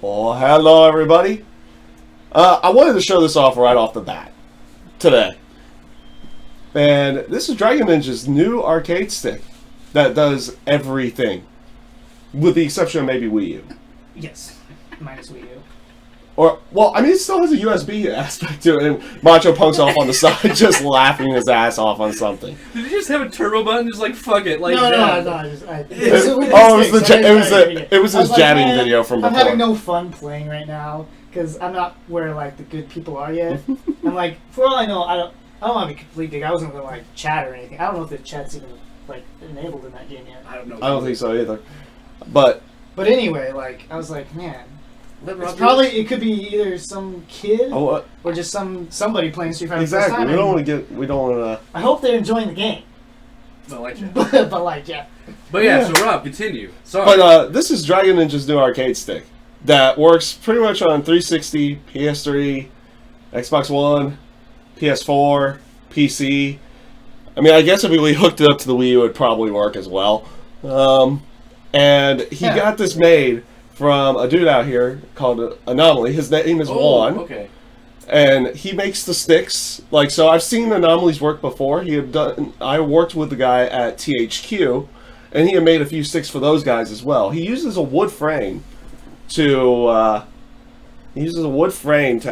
Well, hello everybody. I wanted to show this off right off the bat today. And this is Dragon Ninja's new arcade stick that does everything. With the exception of maybe Wii U. Yes, minus Wii U. Or, well, I mean, it still has a USB aspect to it, and Macho Punk's off on the side just laughing his ass off on something. Did you just have a turbo button? Just like, fuck it. Like, No. It was his jabbing video from before. I'm having no fun playing right now because I'm not where like the good people are yet. I'm like, for all I know, I don't want to be complete dick. I wasn't gonna like chat or anything. I don't know if the chat's even like enabled in that game yet. I don't know. I don't think so either. But anyway, like I was like, man. It's probably it could be either some kid or just somebody playing Street Fighter. Exactly. For the first time. We don't want to. I hope they're enjoying the game. But like, yeah. But yeah, so Rob, continue. Sorry. But this is Dragon Ninja's new arcade stick that works pretty much on 360, PS3, Xbox One, PS4, PC. I mean, I guess if we hooked it up to the Wii U, it would probably work as well. And he got this made from a dude out here called Anomaly. His name is Juan. Okay. And he makes the sticks. Like, so I've seen Anomaly's work before. I worked with the guy at THQ, and he had made a few sticks for those guys as well. He uses a wood frame to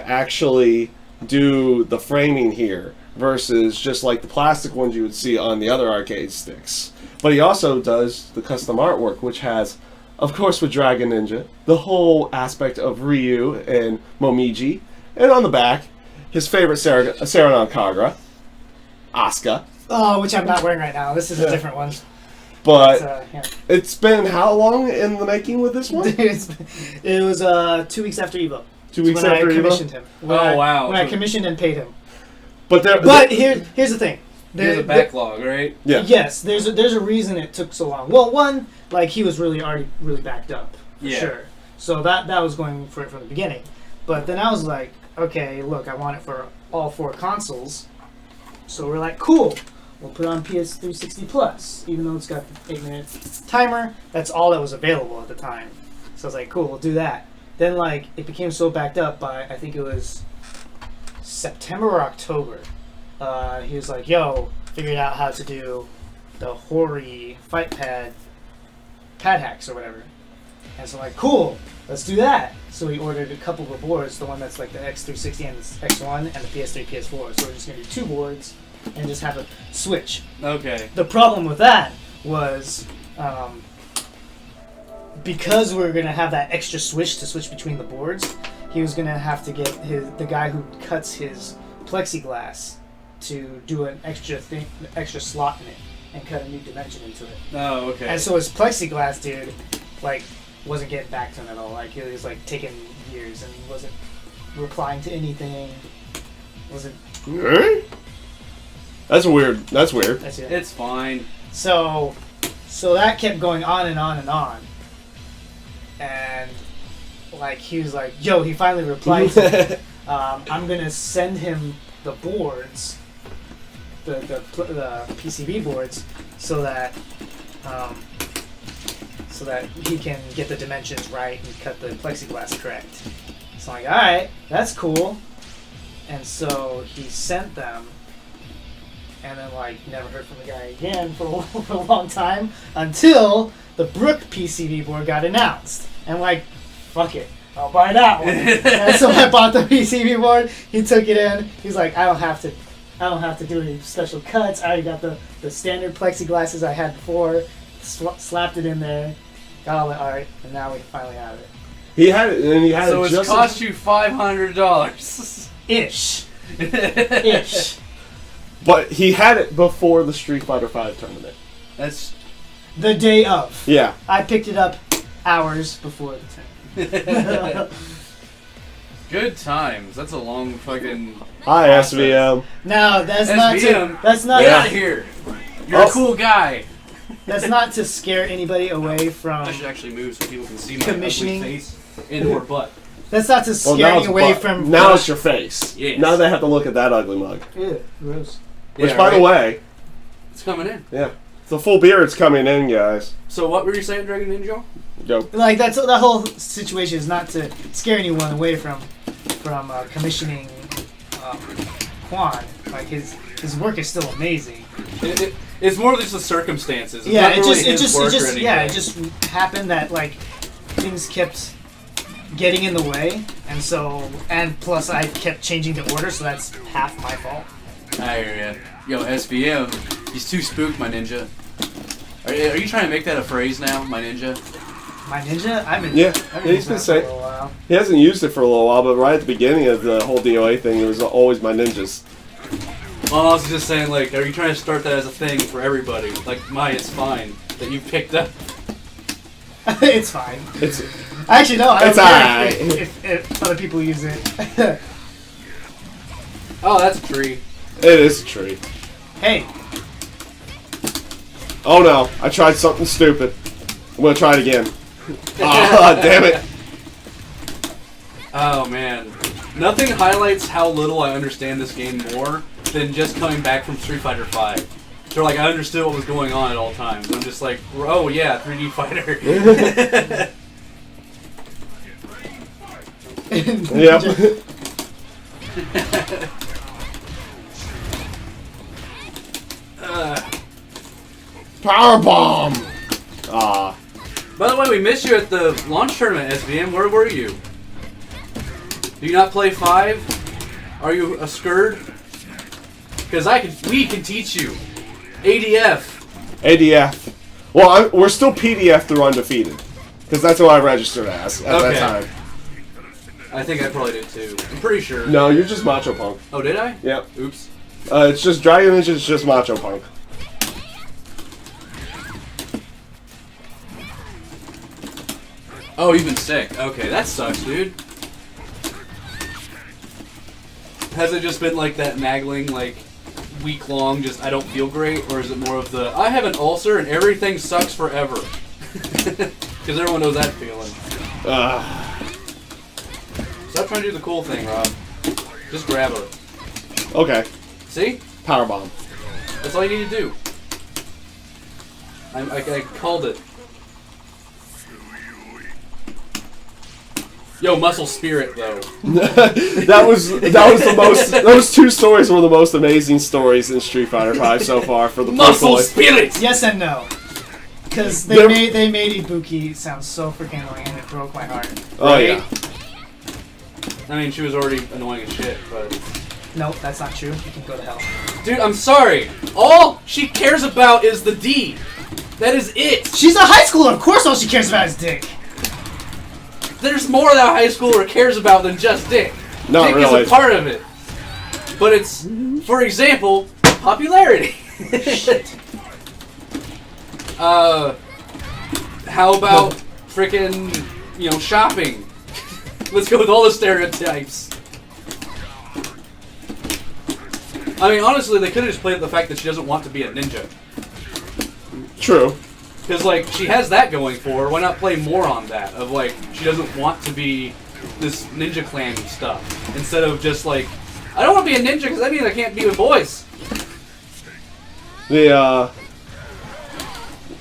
actually do the framing here versus just like the plastic ones you would see on the other arcade sticks. But he also does the custom artwork, which has, of course, with Dragon Ninja, the whole aspect of Ryu and Momiji, and on the back, his favorite Serenon Kagura, Asuka. Oh, which I'm not wearing right now. This is a different one. But it's been how long in the making with this one? It was 2 weeks after Evo. 2 weeks when after I Evo? commissioned him. Wow. When I commissioned and paid him. But here's the thing. There's a backlog, right? Yeah. Yes, there's a reason it took so long. Well, one, like he was already really backed up, for sure. So that was going for it from the beginning. But then I was like, okay, look, I want it for all 4 consoles. So we're like, cool. We'll put it on PS360 Plus, even though it's got the 8-minute timer. That's all that was available at the time. So I was like, cool, we'll do that. Then like it became so backed up by I think it was September or October. He was like, yo, figured out how to do the Hori fight pad hacks or whatever. And so I'm like, cool, let's do that. So we ordered a couple of boards, the one that's like the X360 and the X1 and the PS3, PS4. So we're just going to do 2 boards and just have a switch. Okay. The problem with that was because we were going to have that extra switch to switch between the boards, he was going to have to get the guy who cuts his plexiglass to do an extra slot in it and cut a new dimension into it. Oh, okay. And so his plexiglass dude, like, wasn't getting back to him at all. Like, he was like taking years and wasn't replying to anything. Wasn't. That's weird. That's weird. That's it. It's fine. So that kept going on and on and on. And like he was like, yo, he finally replied to me. I'm gonna send him the boards, the PCB boards, so that he can get the dimensions right and cut the plexiglass correct. So I'm like, all right, that's cool. And so he sent them, and then like never heard from the guy again for a long time until the Brook PCB board got announced. And like, fuck it, I'll buy that one. And so I bought the PCB board. He took it in. He's like, I don't have to do any special cuts. I already got the standard plexiglasses I had before. Slapped it in there. Got all the art, and now we finally have it. He had it, and he had so it just. So it cost you $500. Ish. But he had it before the Street Fighter V tournament. That's the day of. Yeah. I picked it up hours before the tournament. Good times. That's a long fucking. Hi, SVM. No, that's SVM. not. That's not. Get out of here. You're a cool guy. That's not to scare anybody away from. I should actually move so people can see my commissioning ugly face and/or butt. That's not to scare you away from. Now it's your face. Yes. Now they have to look at that ugly mug. Ew, gross. Which, Yeah, by the way, it's coming in. yeah, the full beard's coming in, guys. So what were you saying, Dragon Ninja? Go. Like that whole situation is not to scare anyone away from commissioning Quan. Like his work is still amazing. It's more just the circumstances. It's Yeah, not it really just his work or anything. it just happened that like things kept getting in the way, and plus I kept changing the order, so that's half my fault. I hear ya. Yo, SVM, he's too spooked, my ninja. Are you trying to make that a phrase now, my ninja? My ninja? I've been Yeah, I've he's using been that saying. for a while. He hasn't used it for a little while, but right at the beginning of the whole DOA thing, it was always my ninjas. Well, I was just saying, like, are you trying to start that as a thing for everybody? Like, it's fine that you picked up. It's fine. It's Actually, no. I It's don't care alright. if other people use it. Oh, that's a tree. it is a tree. Hey, Oh no, I tried something stupid. I'm gonna try it again. Ah, damn it. Oh, man. Nothing highlights how little I understand this game more than just coming back from Street Fighter V. So, like, I understood what was going on at all times. I'm just like, oh, yeah, 3D fighter. Yep. Power bomb. Ah, By the way, we missed you at the launch tournament, SVM. Where were you? Do you not play 5? Are you a Skurd? Because we can teach you. ADF. ADF. Well, we're still PDF through undefeated, because that's what I registered as at Okay. that time. I think I probably did too. I'm pretty sure. No, you're just Macho Punk. Oh, did I? Yep. Oops. It's just Dragon Ninja. It's just Macho Punk. Oh, you've been sick. Okay, that sucks, dude. Has it just been like that nagging, like, week long, just I don't feel great? Or is it more of the, I have an ulcer and everything sucks forever? Because everyone knows that feeling. Stop trying to do the cool thing, Rob. Just grab her. Okay. See? Power bomb. That's all you need to do. I called it. Yo, Muscle Spirit, though. that was the most. Those two stories were the most amazing stories in Street Fighter V so far for the Muscle Boy. Spirit! yes and no. Because They're- they made Ibuki sound so freaking annoying, and it broke my heart. Oh Right? yeah. I mean, she was already annoying as shit, but... Nope, that's not true. You can go to hell. Dude, I'm sorry. All she cares about is the D. That is it. She's a high schooler. Of course, all she cares about is dick. There's more that a high schooler cares about than just dick. Not dick really. is a part of it. But it's, for example, popularity. How about frickin', shopping? Let's go with all the stereotypes. I mean, honestly, they could have just played up the fact that she doesn't want to be a ninja. True. Because, like, she has that going for her. Why not play more on that? Of, like, she doesn't want to be this ninja clan stuff. Instead of just, like, I don't want to be a ninja because that means I can't be with boys. The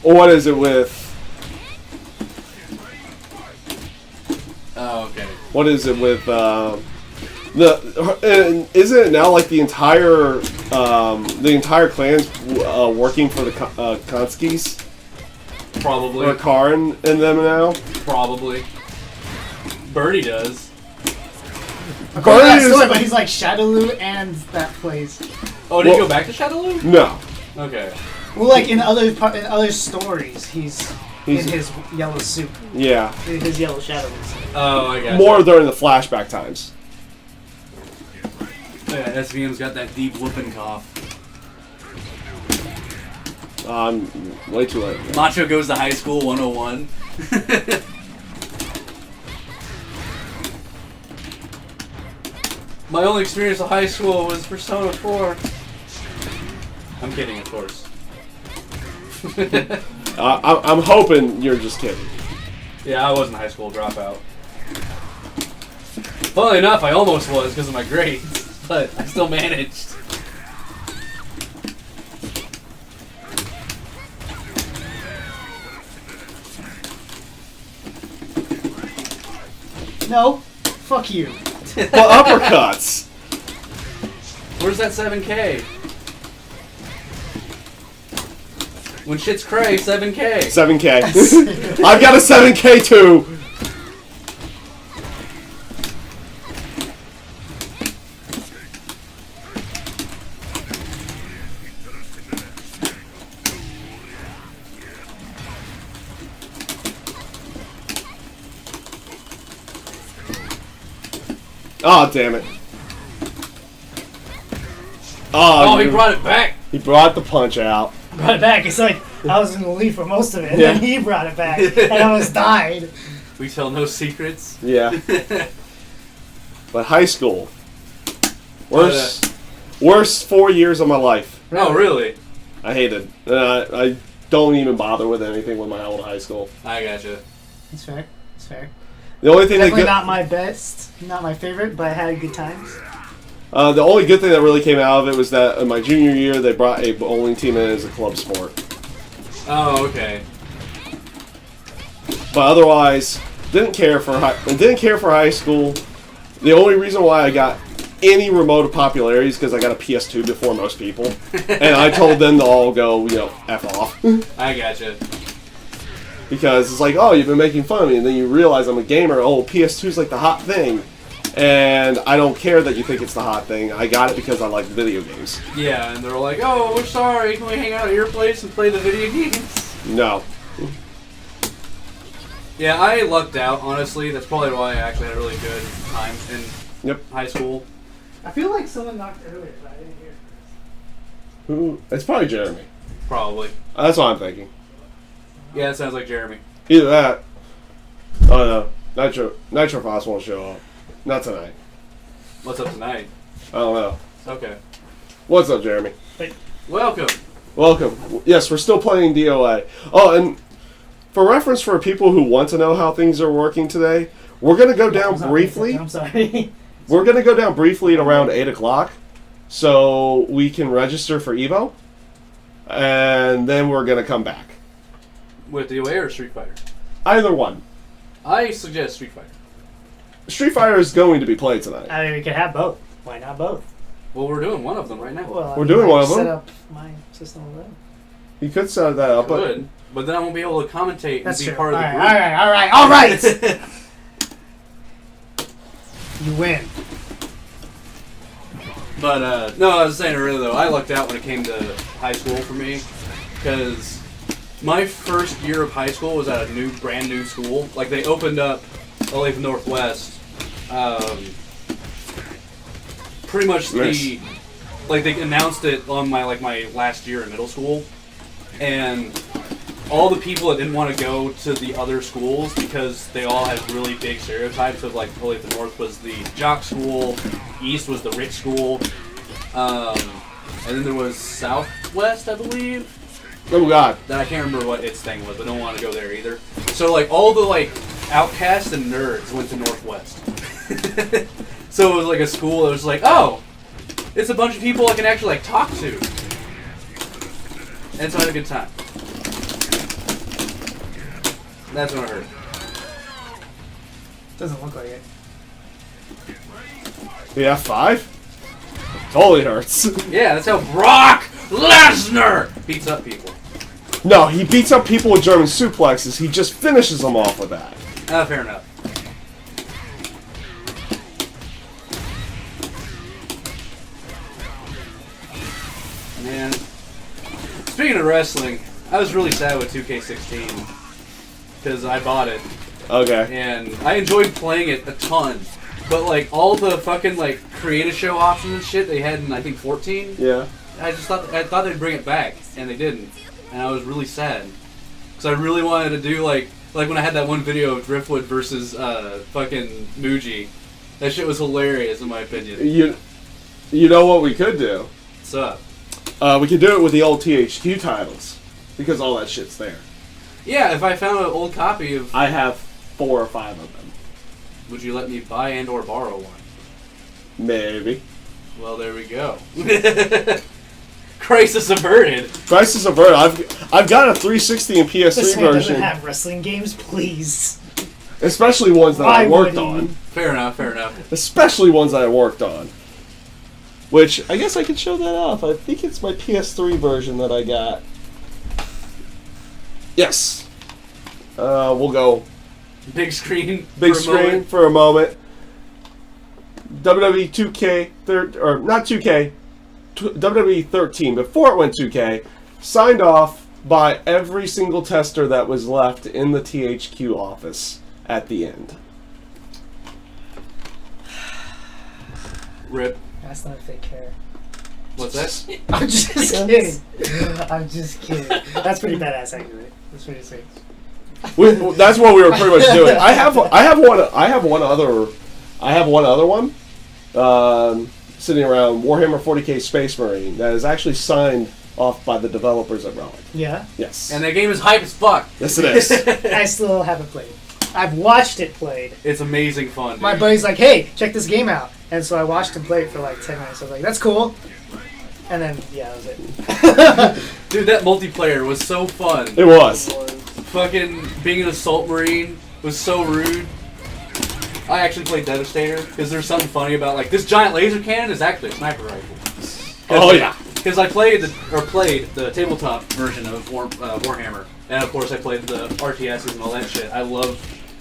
what is it with? Oh, okay. What is it with? Isn't it now like the entire clan's working for the Konskis? Probably. Or Karn and them now? Probably. Bernie does. According to that Bernie is- story, but he's like Shadowloo and that place. Oh, did he Well- go back to Shadowloo? No. Okay. Well, like in other stories, he's in He's- his yellow suit, Yeah. in his yellow Shadowloo suit. Oh, I guess. More during the flashback times. Yeah, SVM's got that deep whooping cough. Way too late. Macho goes to high school 101. My only experience of high school was Persona 4. I'm kidding, of course. I'm hoping you're just kidding. Yeah, I wasn't a high school dropout. Funnily enough, I almost was because of my grades, but I still managed. No, fuck you. But uppercuts. Where's that 7K? When shit's cray, 7K. 7K. I've got a 7K too. Oh, damn it. Oh, he brought it back. He brought the punch out. Brought it back. It's like I was in the lead for most of it, and Yeah. then he brought it back, and I almost died. We tell no secrets. Yeah. But high school. Worst 4 years of my life. Oh, really? I hated. I don't even bother with anything with my old high school. I gotcha. It's fair. It's fair. The only thing Definitely that not my best, not my favorite, but I had good times. the only good thing that really came out of it was that in my junior year they brought a bowling team in as a club sport. Oh, okay. But otherwise, didn't care for high school. The only reason why I got any remote of popularity is because I got a PS2 before most people, and I told them to all go, F off. I gotcha. Because it's like, oh, you've been making fun of me, and then you realize I'm a gamer. Oh, PS2's like the hot thing, and I don't care that you think it's the hot thing. I got it because I like video games. Yeah, and they're like, oh, we're sorry. Can we hang out at your place and play the video games? No. Yeah, I lucked out, honestly. That's probably why I actually had a really good time in Yep. high school. I feel like someone knocked earlier, but I didn't hear it. Who? It's probably Jeremy. Probably. That's what I'm thinking. Yeah, it sounds like Jeremy. Either that. Oh no, Nitro Foss won't show up. Not tonight. What's up tonight? I don't know. Okay. What's up, Jeremy? Welcome. Welcome. Yes, we're still playing DOA. Oh, and for reference for people who want to know how things are working today, we're going to go down briefly. I'm sorry. We're going to go down briefly at around 8 o'clock so we can register for EVO. And then we're going to come back. With DOA or Street Fighter? Either one. I suggest Street Fighter. Street Fighter is going to be played tonight. I mean, we could have both. Why not both? Well, we're doing one of them right now. Well, We're doing one of them. Set up my system with them. You could set that up, but Good. But then I won't be able to commentate and That's be true. part of the All group. right, all right. You win. But, no, I was saying earlier, though, I lucked out when it came to high school for me. Because my first year of high school was at a brand new school. Like, they opened up Olathe Northwest. Pretty much Nice. like, they announced it on my last year in middle school. And all the people that didn't want to go to the other schools because they all had really big stereotypes of, like, Olathe North was the jock school, East was the rich school, and then there was Southwest, I believe, oh god. that I can't remember what its thing was. I don't want to go there either. So, like, all the, like, outcasts and nerds went to Northwest. So it was like a school that was like, oh, it's a bunch of people I can actually, like, talk to. And so I had a good time. That's what I heard. Doesn't look like it. The F5? Totally hurts. Yeah, that's how Brock Lesnar beats up people. No, he beats up people with German suplexes. He just finishes them off with that. Fair enough. Man, speaking of wrestling, I was really sad with 2K16 because I bought it Okay. and I enjoyed playing it a ton. But like all the fucking like creative show options and shit they had in I think 14, Yeah. I thought they'd bring it back and they didn't, and I was really sad because I really wanted to do like when I had that one video of Driftwood versus fucking Muji. That shit was hilarious in my opinion. You know what we could do? What's up? We could do it with the old THQ titles because all that shit's there. Yeah, if I found an old copy of, I have 4 or 5 of them. would you let me buy and or borrow one? Maybe. Well, there we go. Crisis averted. Crisis Averted. I've got a 360 and PS3 This man doesn't version. have wrestling games, please. Especially ones that I worked wouldn't. on. Fair enough. Fair enough. Especially ones that I worked on. Which, I guess I could show that off. I think it's my PS3 version that I got. Yes. We'll go Big screen. big for a screen moment. for a moment. WWE 2K, or not 2K, WWE 13, before it went 2K, signed off by every single tester that was left in the THQ office at the end. Rip. That's not a fake hair. What's that? I'm just kidding. I'm just kidding. That's pretty badass, actually. That's pretty sick. That's what we were pretty much doing. I have one other one sitting around, Warhammer 40k Space Marine, that is actually signed off by the developers at Relic. Yeah? Yes. And that game is hype as fuck. Yes, it is. I still haven't played it. I've watched it played. It's amazing fun. Dude. My buddy's like, hey, check this game out. And so I watched him play it for like 10 minutes. I was like, that's cool. And then, yeah, that was it. Dude, that multiplayer was so fun. It was. Fucking being an assault marine was so rude. I actually played Devastator because there's something funny about like this giant laser cannon is actually a sniper rifle. Oh yeah. Because I played the tabletop version of Warhammer, and of course I played the RTSs and all that shit. I love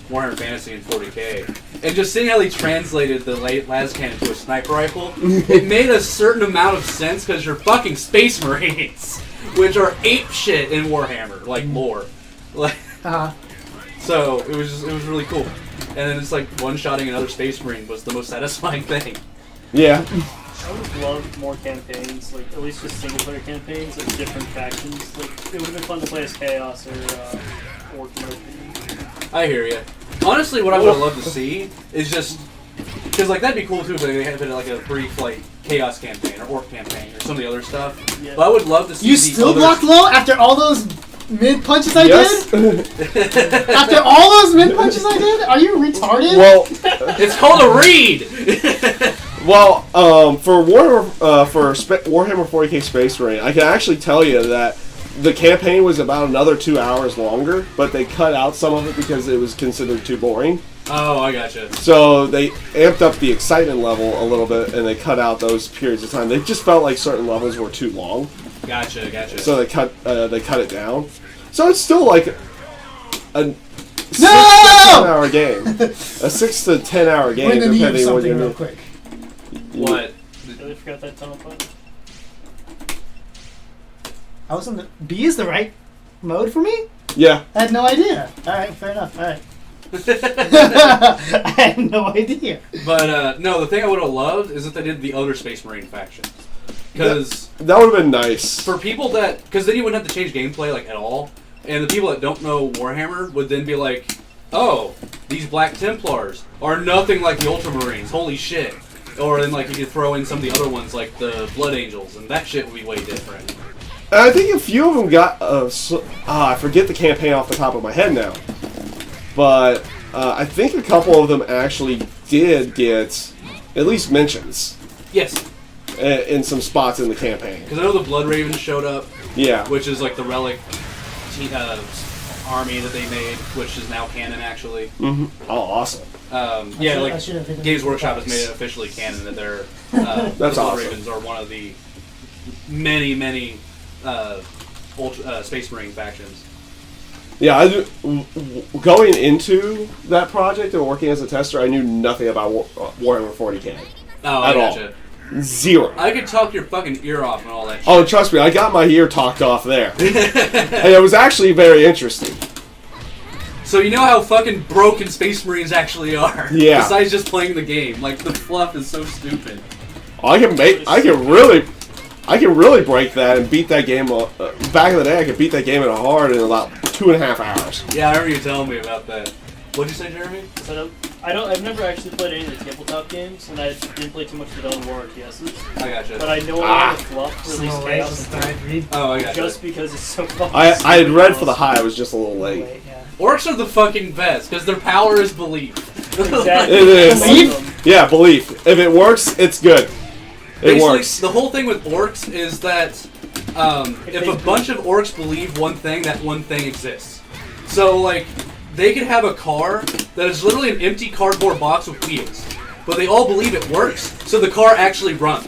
Warhammer Fantasy and 40k, and just seeing how they translated the las cannon to a sniper rifle, it made a certain amount of sense because you're fucking space marines, which are ape shit in Warhammer, like lore. Like, so it was really cool. And then it's like one-shotting another space marine was the most satisfying thing. Yeah. I would have loved more campaigns, like at least just single-player campaigns of different factions. Like it would have been fun to play as Chaos or Orc mode. I hear you. Honestly, what I would have loved to see is just because like that'd be cool too if they had like a brief like Chaos campaign or Orc campaign or some of the other stuff. Yeah. But I would love to see. You the still other... blocked low after all those mid punches I Yes. did? After all those mid punches I did? Are you retarded? Well, It's called a read. for Warhammer 40k Space Marine, I can actually tell you that the campaign was about another 2 hours longer, but they cut out some of it because it was considered too boring. Oh, I gotcha. So they amped up the excitement level a little bit, and they cut out those periods of time. They just felt like certain levels were too long, Gotcha. so they cut it down. So it's still like a 6 to No! 10 hour game, a 6 to 10 hour game, We're in the need of depending on what something you're real quick. What? Really forgot that tunnel fight. I was in the... B is the right mode for me? Yeah. I had no idea. Alright, fair enough. Alright. I had no idea. But no, the thing I would have loved is if they did the other Space Marine faction. Because That would have been nice. for people that, because then you wouldn't have to change gameplay like at all, and the people that don't know Warhammer would then be like, oh, these Black Templars are nothing like the Ultramarines. Holy shit! Or then like you could throw in some of the other ones like the Blood Angels, and that shit would be way different. I think a few of them got. I forget the campaign off the top of my head now, but I think a couple of them actually did get at least mentions Yes, in some spots in the campaign. because I know the Blood Ravens showed up, Yeah. which is like the relic army that they made, which is now canon actually. Mm-hmm. Oh, awesome. Yeah, I like should have hidden Games the Workshop has box. made it officially canon that they're the Blood awesome. Ravens are one of the many Space Marine factions. Yeah, going into that project and working as a tester, I knew nothing about Warhammer 40k. Oh, At I all. gotcha. Zero. I could talk your fucking ear off and all that shit. Oh, trust me, I got my ear talked off there. And it was actually very interesting. So you know how fucking broken Space Marines actually are. Yeah. Besides just playing the game, like the fluff is so stupid. I can really break that and beat that game. Back in the day, I could beat that game in a hard in about 2.5 hours. Yeah, I remember you telling me about that. What'd you say, Jeremy? So I've never actually played any of the tabletop games, and I didn't play too much of the Dawn War RTSs. I gotcha. But I know a lot of fluff for these Small Chaos races that I read. Oh, I gotcha. just because it's so fun. I had read for the high. I was just a little late. Wait, yeah. Orcs are the fucking best because their power is belief. Exactly. It is. Belief? Yeah, belief. If it works, it's good. It Basically, works. the whole thing with orcs is that if a bunch of orcs believe one thing, that one thing exists. So, like, they could have a car that is literally an empty cardboard box with wheels. But they all believe it works, so the car actually runs.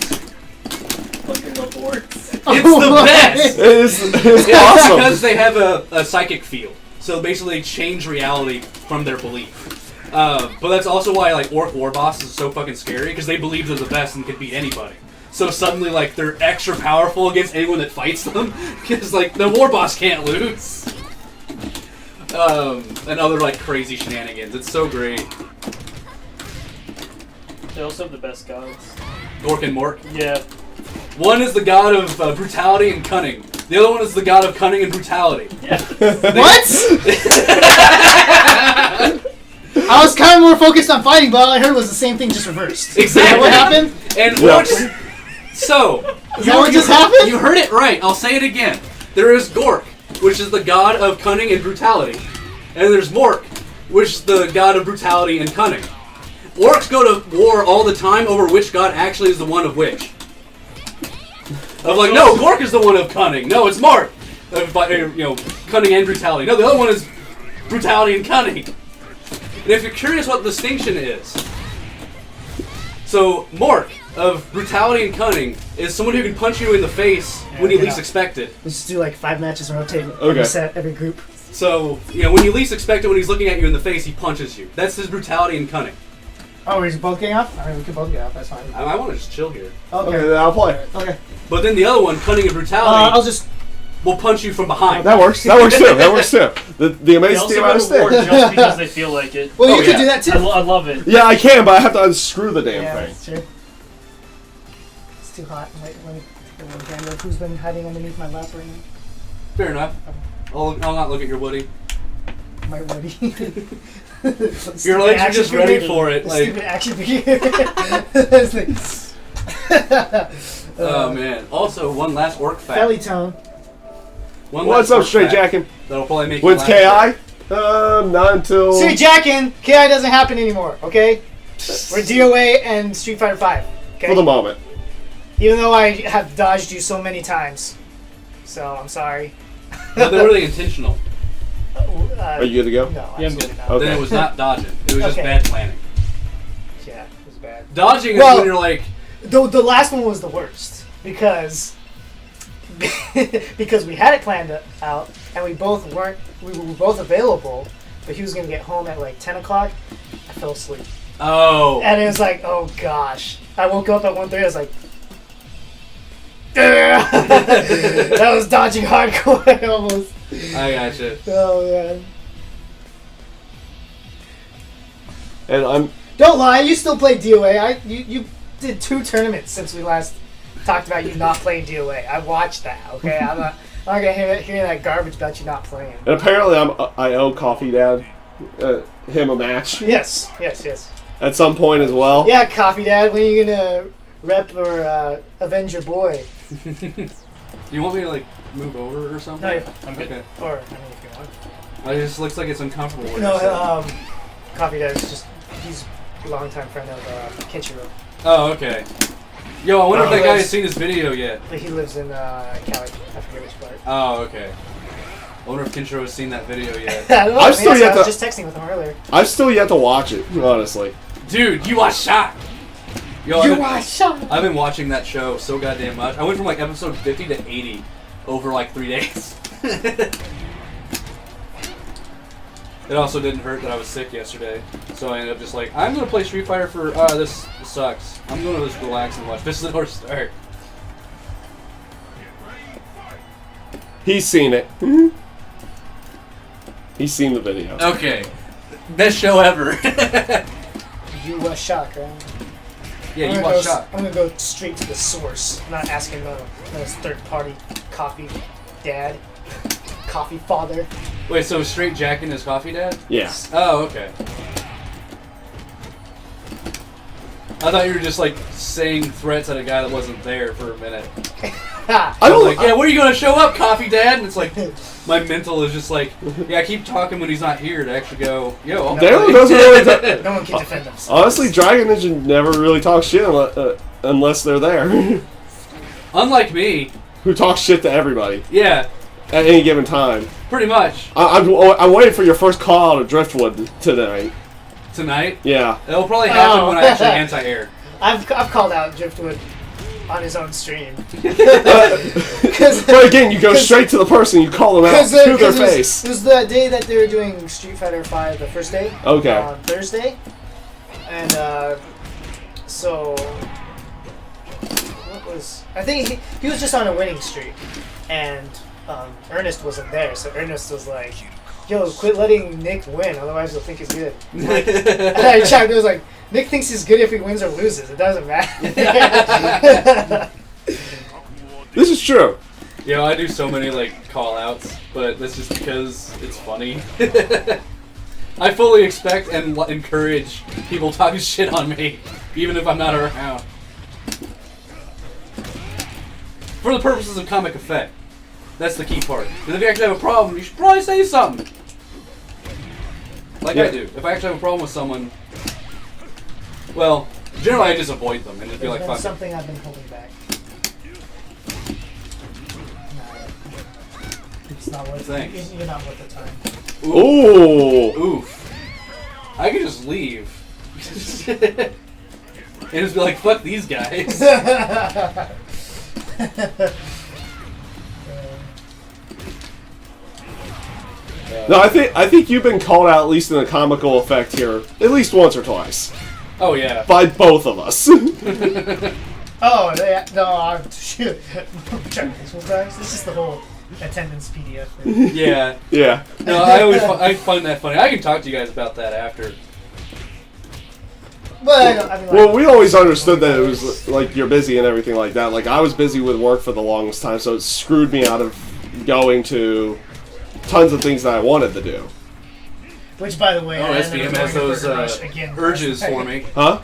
Fucking love works. It's the best! It's Yeah, awesome. because they have a psychic field. So basically they change reality from their belief. But that's also why like Orc War Boss is so fucking scary, because they believe they're the best and can beat anybody. So suddenly like they're extra powerful against anyone that fights them, because like the War Boss can't lose. And other like crazy shenanigans. It's so great. They also have the best gods. Gork and Mork. Yeah. One is the god of brutality and cunning. The other one is the god of cunning and brutality. Yeah. What? I was kind of more focused on fighting, but all I heard was the same thing, just reversed. Exactly. Is that what happened? And Yeah. Orcs. So Is that what just happened? you heard it right. I'll say it again. There is Gork, which is the god of cunning and brutality, and there's Mork, which is the god of brutality and cunning. Orcs go to war all the time over which god actually is the one of which. Of like, no, Gork is the one of cunning. No, it's Mork. Cunning and brutality. No, the other one is brutality and cunning. And if you're curious what the distinction is, so Mork of brutality and cunning is someone who can punch you in the face when you Yeah. least expect it. Let's just do like 5 matches rotating. Okay. Every set, every group. So, when you least expect it, when he's looking at you in the face, he punches you. That's his brutality and cunning. Oh, we're both getting off? I mean, we can both get off, that's fine. I want to just chill here. Okay, then I'll play. Okay. But then the other one, cunning and brutality, I'll just... will punch you from behind. That works. That works too. That works too. The They amazing also thing go about to war stick. just because they feel like it. Well, Oh, you could yeah. do that too. I love it. Yeah, I can, but I have to unscrew the damn Yeah, thing. that's true. It's too hot. Wait, let me take a little gander. Who's been hiding underneath my lap right now? Fair enough. I'll not look at your Woody. My Woody. Your legs are just ready for it. Like, Stupid action figure. It's like- oh man. Also, one last orc fact. Belly tone. One What's last up, orc Straight fact Jackin? That'll probably make When's you laugh. KI? Not until. See, Jackin, KI doesn't happen anymore, okay? We're DOA and Street Fighter 5, okay? For the moment. Even though I have dodged you so many times. So, I'm sorry. But they were really intentional. Are you good to go? No, Yeah, I'm absolutely good. not. Okay. Then it was not dodging. It was just Okay. bad planning. Yeah, it was bad. Dodging is Well- when you're like, The last one was the worst because because we had it planned out and we were both available, but he was gonna get home at like 10 o'clock. I fell asleep, oh. and it was like, oh gosh. I woke up at 1:30. I was like, that was dodging hardcore almost. I gotcha. Oh man. And I'm. Don't lie, you still play DOA. You did 2 tournaments since we last talked about you not playing DOA. I watched that, okay? I'm not gonna hear that garbage about you not playing. And apparently, I owe Coffee Dad him a match Yes. at some point as well. Yeah, Coffee Dad, when are you gonna rep or avenge your boy? You want me to like move over or something? No, I'm good. Okay. or, I mean, if you want. It just looks like it's uncomfortable. where No, you're sitting. Coffee Dad is just, he's a longtime friend of Kenshiro. Oh, okay. Yo, I wonder if that guy Yes. has seen this video yet. But he lives in Cali. I forget which part. Oh, okay. I wonder if Kinshiro has seen that video yet. I don't know, I've man, still that's yet why I was to- just texting with him earlier. I've still yet to watch it, honestly. Dude, you watch Shock! Yo, You are shocked. I've been watching that show so goddamn much. I went from like episode 50 to 80 over like 3 days. It also didn't hurt that I was sick yesterday, so I ended up just like, I'm gonna play Street Fighter for, this sucks. I'm gonna just relax and watch This is our start. He's seen it. He's seen the video. Okay. Best show ever. You was shocked, right? Yeah, I'm you gonna watch go, Shock. I'm gonna go straight to the source. I'm not asking no third-party coffee dad, coffee father. Wait, so Straight Jack and his coffee dad? Yeah. Oh, okay. I thought you were just like saying threats at a guy that wasn't there for a minute. Ha! I I don't was like, yeah, when are you gonna show up, coffee dad? And it's like, my mental is just like, yeah, I keep talking when he's not here to actually go, yo, I'll Daryl play. doesn't really. No one can defend themselves. Honestly, Dragon Ninja never really talks shit unless they're there. Unlike me, Who talks shit to everybody yeah, at any given time. pretty much. I'm waiting for your first call out of Driftwood tonight. Tonight? Yeah. It'll probably happen when I actually anti-air. I've called out Driftwood on his own stream. But again, you go straight to the person, you call them out to their face. It was the day that they were doing Street Fighter 5, the first day. Okay. On Thursday. And, so... What was... I think he was just on a winning streak. And, Ernest wasn't there, so Ernest was like, yo, quit letting Nick win, otherwise he'll think he's good. And I chimed in, it was like, Nick thinks he's good if he wins or loses. It doesn't matter. This is true. You know, I do so many like call outs, but that's just because it's funny. I fully expect and encourage people talking shit on me, even if I'm not around. For the purposes of comic effect. That's the key part. Because if you actually have a problem, you should probably say something. Like I do. If I actually have a problem with someone, well, generally I just avoid them and just be like, There's fuck it. something I've been holding back. It's not worth Thanks. You're not worth the time. Ooh. Oof. I could just leave. And just be like, fuck these guys. No, I think you've been called out, at least in a comical effect here, at least once or twice. Oh, yeah. By both of us. Oh, shoot. This is the whole attendance PDF thing. Yeah. Yeah. No, I find that funny. I can talk to you guys about that after. But I mean, Well, we always understood that it was like you're busy and everything like that. Like I was busy with work for the longest time, so it screwed me out of going to tons of things that I wanted to do. which, by the way, Oh, I ended SVM up has going to those Burger Rush again urges last for night. me. Huh?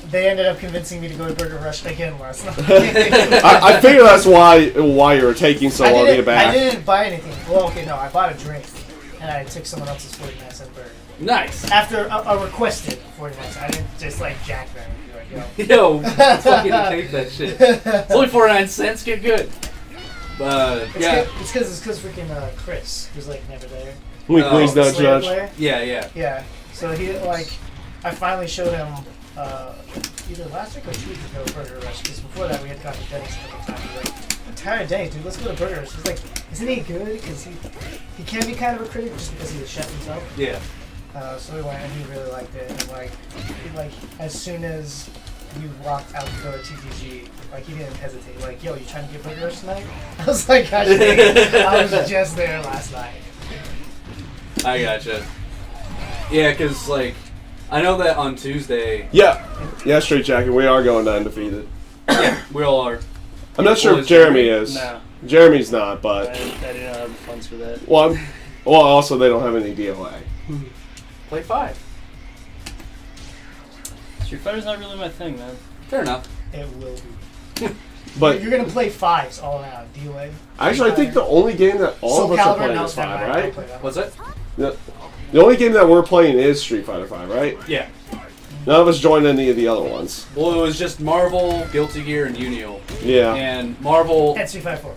They ended up convincing me to go to Burger Rush again last night. I figure that's why you were taking so long to get I back. didn't buy anything. Well, okay, no, I bought a drink, and I took someone else's 49-cent burger. Nice. After a requested 49 cents. I didn't just like jack them and be like, Yo, fucking take that shit. It's only 49 cents. Get good. Yeah. It's because freaking Chris, who's like never there. We Oh, please don't Slayer judge. player. Yeah. Yeah. So he like, I finally showed him either last week or 2 weeks ago Burger Rush. Because before that we had gone to Denny's a couple times. He's like, I'm tired of Denny's, dude. Let's go to Burger Rush. He's like, isn't he good? Because he can be kind of a critic just because he's a chef himself. Yeah. So we went and he really liked it. And like as soon as we walked out the door to TTG, like he didn't hesitate. Like, yo, you trying to get Burger Rush tonight? I was like, gosh, dang, I was just there last night. I gotcha. Yeah, because, like, I know that on Tuesday, Yeah, Straight Jacket, we are going to undefeated. we all are. I'm not sure Well, if is Jeremy Jeremy? is. No, Jeremy's not, I but didn't have the funds for that. well, also they don't have any DOA. Play 5. Street Fighter's not really my thing, man. Fair enough. It will be. But You're gonna play 5s all around, DOA. actually, I think the only game that all of us are playing is 5, right? What's that? The only game that we're playing is Street Fighter 5, right? Yeah. None of us joined any of the other ones. Well, it was just Marvel, Guilty Gear, and Unio. Yeah. And Marvel. And Street Fighter 4,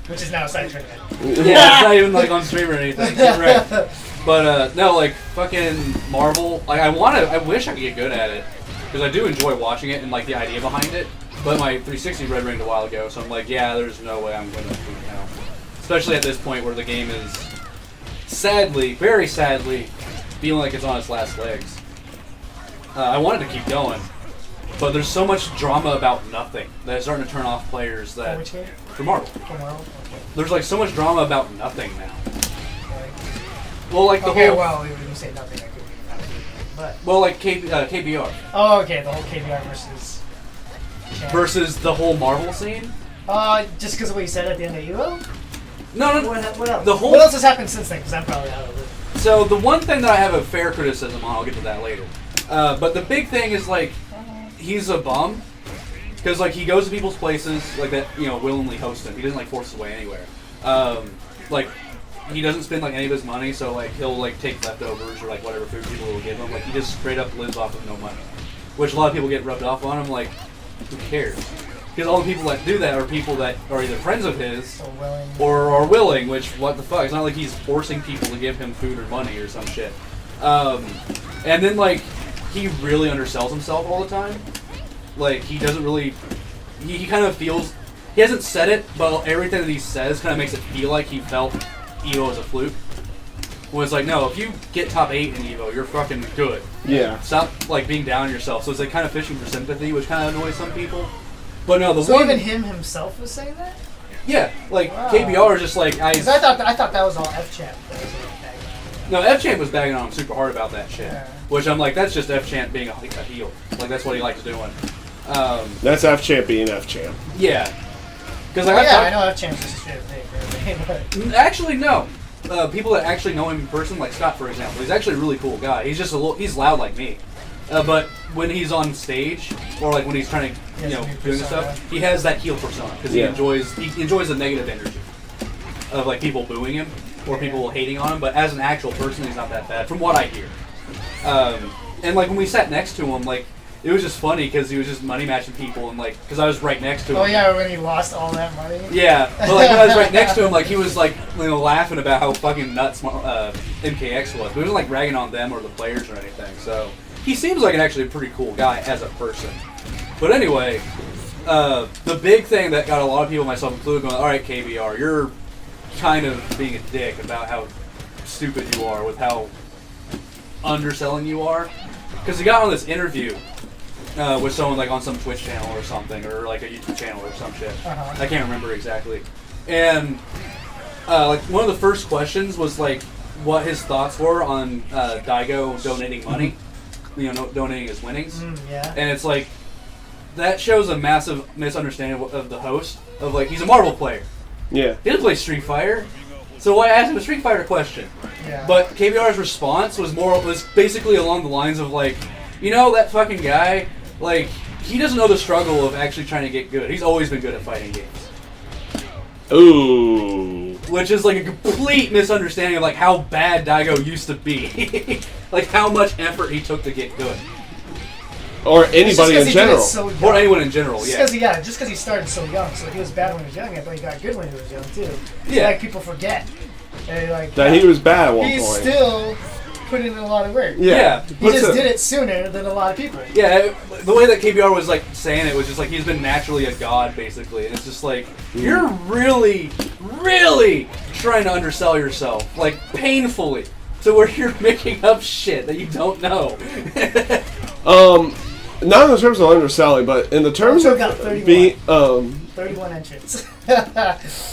which is now a side tournament. Yeah, it's not even like on stream or anything. Right. But no, like fucking Marvel. Like I wish I could get good at it because I do enjoy watching it and like the idea behind it. But my 360 red ringed a while ago, so I'm like, yeah, there's no way I'm gonna do it now. Especially at this point where the game is sadly, very sadly, feeling like it's on its last legs. I wanted to keep going, but there's so much drama about nothing that it's starting to turn off players For that which game? for Marvel. Tomorrow? Okay. There's like so much drama about nothing now. Right. Well, like the Okay, whole, well, when you say nothing, I could be about it. But, well, like KBR oh, okay, the whole KBR versus... versus the whole Marvel scene. Just because of what you said at the end of Evo? No, What else? The whole- What else has happened since then? Because I'm probably out of it. So the one thing that I have a fair criticism on, I'll get to that later. But the big thing is like he's a bum because like he goes to people's places like that, you know, willingly host them. He doesn't like force his way anywhere. Like he doesn't spend like any of his money, so like he'll like take leftovers or like whatever food people will give him. Like he just straight up lives off of no money, which a lot of people get rubbed off on him. Like who cares? Because all the people that do that are people that are either friends of his So willing. or are willing, which, what the fuck? It's not like he's forcing people to give him food or money or some shit. And then, like, he really undersells himself all the time. Like, he doesn't really... He kind of feels... He hasn't said it, but everything that he says kind of makes it feel like he felt EVO as a fluke. When it's like, no, if you get top 8 in EVO, you're fucking good. Yeah. Stop, like, being down on yourself. So it's, like, kind of fishing for sympathy, which kind of annoys some people. But no, the So one... even him himself was saying that? Yeah, like, Wow. KBR is just like... Because I thought that was all F-Champ. That was like bagging on. No, F-Champ was bagging on him super hard about that shit. Yeah. Which I'm like, that's just F-Champ being a heel. Like, that's what he likes doing. That's F-Champ being F-Champ. Yeah. Because Oh, like, yeah, I know F-Champ's just a straight up dick. But Actually, no. People that actually know him in person, like Scott, for example, he's actually a really cool guy. He's just he's loud like me. But when he's on stage, or like when he's trying to, He has a new doing this persona. stuff, he has that heel persona because Yeah. he enjoys the negative energy of like people booing him or people hating on him. But as an actual person, he's not that bad, from what I hear. And like when we sat next to him, like it was just funny because he was just money matching people and like because I was right next to him. oh yeah, when he lost all that money. Yeah, but like when I was right next to him, like he was like laughing about how fucking nuts MKX was. But he wasn't like ragging on them or the players or anything. So he seems like actually a pretty cool guy as a person. But anyway, the big thing that got a lot of people, myself included, going, all right, KBR, you're kind of being a dick about how stupid you are with how underselling you are. Because he got on this interview with someone like on some Twitch channel or something, or like a YouTube channel or some shit. Uh-huh. I can't remember exactly. And like one of the first questions was like what his thoughts were on Daigo donating money, donating his winnings. Yeah. And it's like that shows a massive misunderstanding of the host of like he's a Marvel player. Yeah. He didn't play Street Fighter. So why ask him a Street Fighter question? Yeah. But KBR's response was basically along the lines of like, that fucking guy, like, he doesn't know the struggle of actually trying to get good. He's always been good at fighting games. Ooh. Which is like a complete misunderstanding of like how bad Daigo used to be. Like how much effort he took to get good. Or anybody in general. Or anyone in general, Just yeah. because he started so young. So he was bad when he was young, but he got good when he was young too. Yeah. Like people forget. And like That he was bad at one he's point. still putting in a lot of work. Yeah. He just did it sooner than a lot of people. Yeah, the way that KBR was like saying it was just like he's been naturally a god basically, and it's just like you're really, really trying to undersell yourself, like painfully, to where you're making up shit that you don't know. Not in the terms of underselling, but in the terms Also of got 31. being 31 entrants.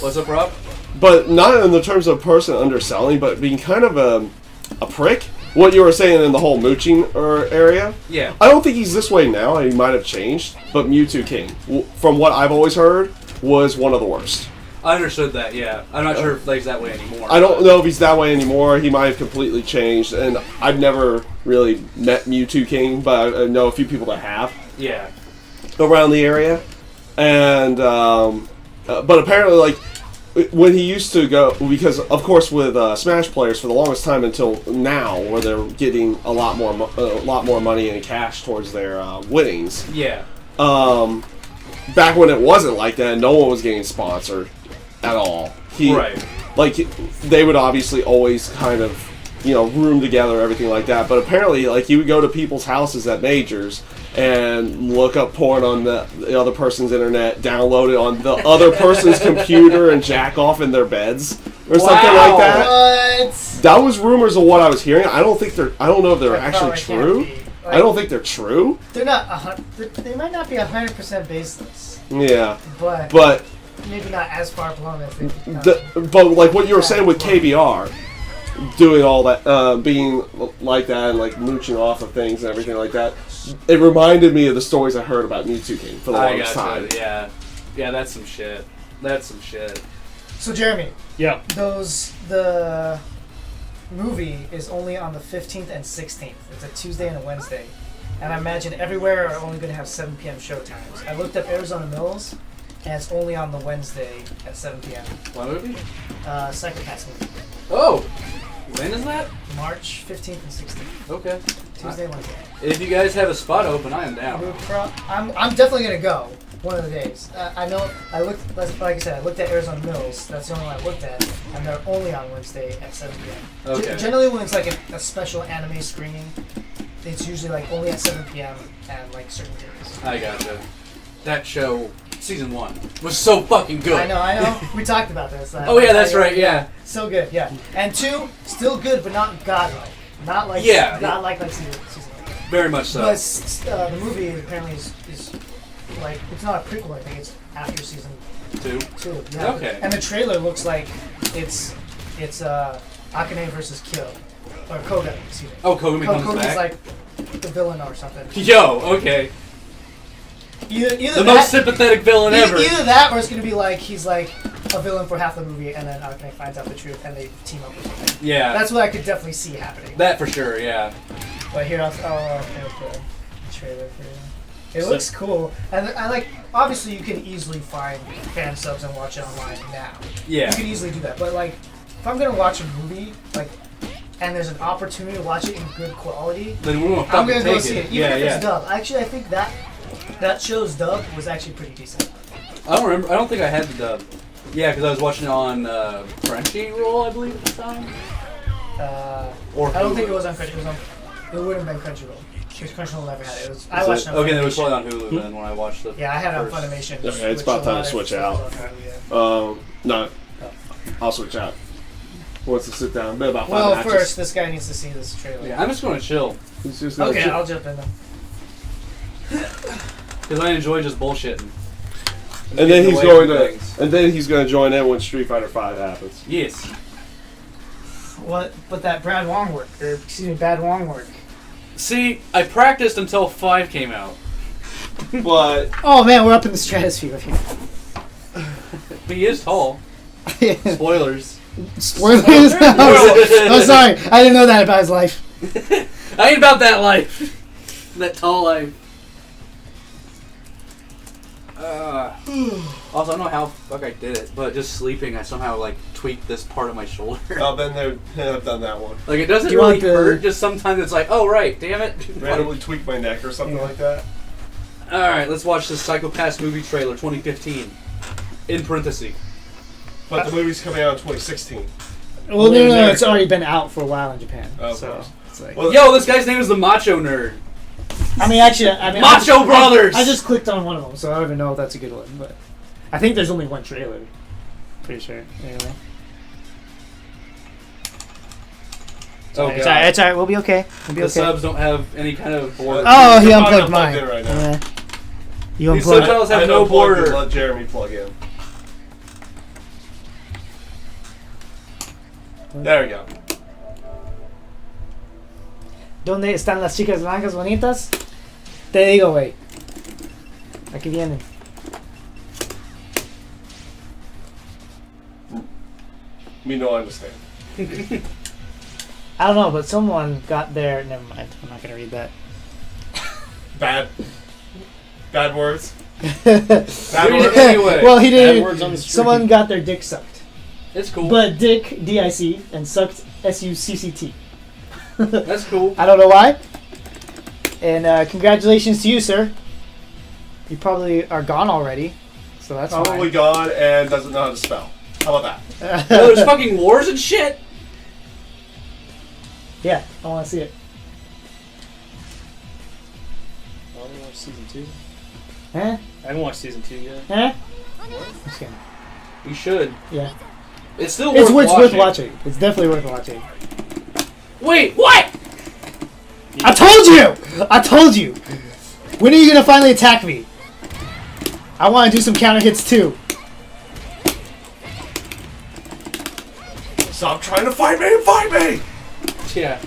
What's up, Rob? but not in the terms of person underselling, but being kind of a prick. What you were saying in the whole mooching area. Yeah. I don't think he's this way now. He might have changed, but Mewtwo King, from what I've always heard, was one of the worst. I understood that. Yeah, I'm not sure if he's that way anymore. I don't know if he's that way anymore. He might have completely changed, and I've never really met Mewtwo King, but I know a few people that have Yeah. around the area. And but apparently, like when he used to go, because of course with Smash players for the longest time until now, where they're getting a lot more money in cash towards their winnings. Yeah. Back when it wasn't like that, no one was getting sponsored at all. Right. Like they would obviously always kind of, room together, everything like that. But apparently, like he would go to people's houses at majors and look up porn on the other person's internet, download it on the other person's computer, and jack off in their beds or something like that. What? That was rumors of what I was hearing. I don't know if they're That actually probably true. can't be. I don't think they're true. They're not. They might not be 100% baseless, Yeah, but but maybe not as far blown as they. but like what you were saying with KBR, doing all that, being like that and like mooching off of things and everything like that, it reminded me of the stories I heard about Mewtwo King for the longest time. Yeah. Yeah, that's some shit. That's some shit. So Jeremy, Yeah. the movie is only on the 15th and 16th. It's a Tuesday and a Wednesday. And I imagine everywhere are only going to have 7 p.m. show times. I looked up Arizona Mills, and it's only on the Wednesday at 7 p.m. What movie? Psychopaths movie. Oh! When is that? March 15th and 16th. Okay. Tuesday, Wednesday. If you guys have a spot open, I am down. I'm definitely going to go. one of the days. I know. I looked. Like I said, I looked at Arizona Mills. That's the only one I looked at, and they're only on Wednesday at 7 p.m. Okay. Generally, when it's like a special anime screening, it's usually like only at 7 p.m. and like certain days. I gotcha. That show, season 1, was so fucking good. I know. We talked about this. Oh yeah, that's right. Yeah. So good, yeah. And 2, still good, but not godlike. Not like not like season 1. Very much so. But the movie apparently is like it's not a prequel. I think it's after season 2. 2. Yeah. Okay. And the trailer looks like it's Akane versus Kill or Koga. Excuse me. Oh, Kogami comes Koga's back. like the villain or something. Yo, okay. Either The most sympathetic villain ever. Either that, or it's gonna be like he's like a villain for half the movie, and then Akane finds out the truth, and they team up or something. Yeah. That's what I could definitely see happening. That for sure. Yeah. But here, I'll put the trailer for you. It looks cool, and I like. Obviously, you can easily find fan subs and watch it online now. Yeah. You can easily do that. But like, if I'm gonna watch a movie, like, and there's an opportunity to watch it in good quality, Then we won't I'm fucking gonna go take see it, even Yeah, if yeah. it's dubbed. Actually, I think that show's dub was actually pretty decent. I don't remember. I don't think I had the dub. Yeah, because I was watching it on Crunchyroll, I believe, at the time. Or I don't think Hulu. it was on Crunchyroll. It wouldn't have been Crunchyroll. Because Crunchyroll never had it. I Is watched it? it on Okay, then it was Funimation. probably on Hulu then when I watched the. Yeah, I had it on first. Funimation. Okay, it's which about a time lot to of switch stuff out. is on Hulu, yeah. No, I'll switch out. Wants to sit down. Been about 5 Well, matches. first, this guy needs to see this trailer. Yeah, I'm just going to chill He's just gonna Okay, chill. I'll jump in then. because I enjoy just bullshitting. And then he's Away going from to, things. and then he's going to join in when Street Fighter 5 happens. Yes. What? But that Brad Wong work, or excuse me, Bad Wong work. See, I practiced until 5 came out. But Oh man, we're up in the stratosphere here. But he is tall. Spoilers. Spoilers. Oh, sorry, I didn't know that about his life. I ain't about that life. That tall life. Also, I don't know how the fuck I did it, but just sleeping, I somehow like tweaked this part of my shoulder. I've been there. I've done that one. Like it doesn't Do you really want the- hurt. Just sometimes it's like, oh right, damn it. Randomly tweak my neck or something like that. All right, let's watch the Psycho Pass movie trailer 2015. In parentheses. But the movie's coming out in 2016. Well, no, it's already been out for a while in Japan. Oh, of so course. it's like. Well, Yo, this guy's name is the Macho Nerd. I mean, actually, I mean, Macho Brothers! I just clicked on one of them, so I don't even know if that's a good one. But I think there's only one trailer. Pretty sure. Anyway. Oh It's god. alright. We'll be okay. We'll be The okay. subs don't have any kind of border. Oh, he You're probably unplugged not plugged mine. in right now. Yeah. You These unplugged. subtitles have I no unplugged and border. Let Jeremy plug in. There we go. ¿Dónde están las chicas blancas bonitas? Te digo, güey. Aquí vienen. Me no understand. I don't know, but someone got their. Never mind. I'm not gonna read that. Bad words. Read it anyway. Well, he Bad didn't. words on the street. Someone got their dick sucked, It's cool. but dick D-I-C and sucked S-U-C-C-T. That's cool. I don't know why. And congratulations to you, sir. You probably are gone already, so that's Probably fine. gone and doesn't know how to spell. How about that? Oh, there's fucking wars and shit. Yeah, I want to see it. I haven't watched season 2. Huh? I haven't watched season 2 yet. Huh? Just kidding. You should. Yeah. It's still It's worth worth watching. watching. It's definitely worth watching. Wait, what? I told you! I told you! When are you gonna finally attack me? I want to do some counter hits too. Stop trying to fight me and fight me! Yeah.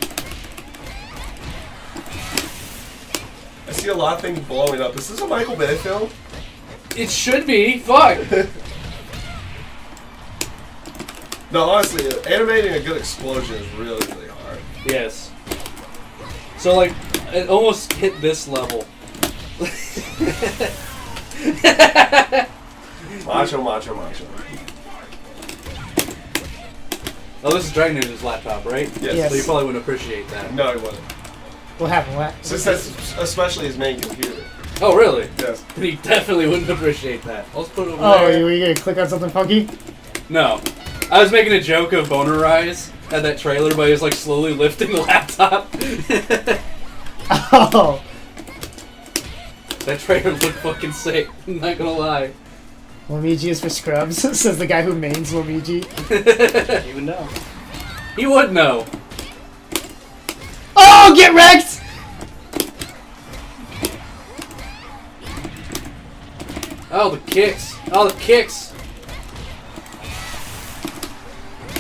I see a lot of things blowing up. Is this a Michael Bay film? It should be. Fuck. No, honestly, animating a good explosion is really, really hard. Yes. So like, it almost hit this level. Macho, macho, macho. Oh, this is Dragon Ninja's laptop, right? Yes. Yes. So you probably wouldn't appreciate that. No, he wasn't. What happened? What? Since that's especially his main computer. Oh, really? Yes. He definitely wouldn't appreciate that. Let's put it over Oh, there. were you gonna click on something funky? No. I was making a joke of Boner Rise at that trailer, but he was like slowly lifting the laptop. Oh. That trailer looked fucking sick. I'm not gonna lie. Luigi is for scrubs, says the guy who mains Luigi. You would know. He would know. Oh, get wrecked! Oh, the kicks. Oh, the kicks.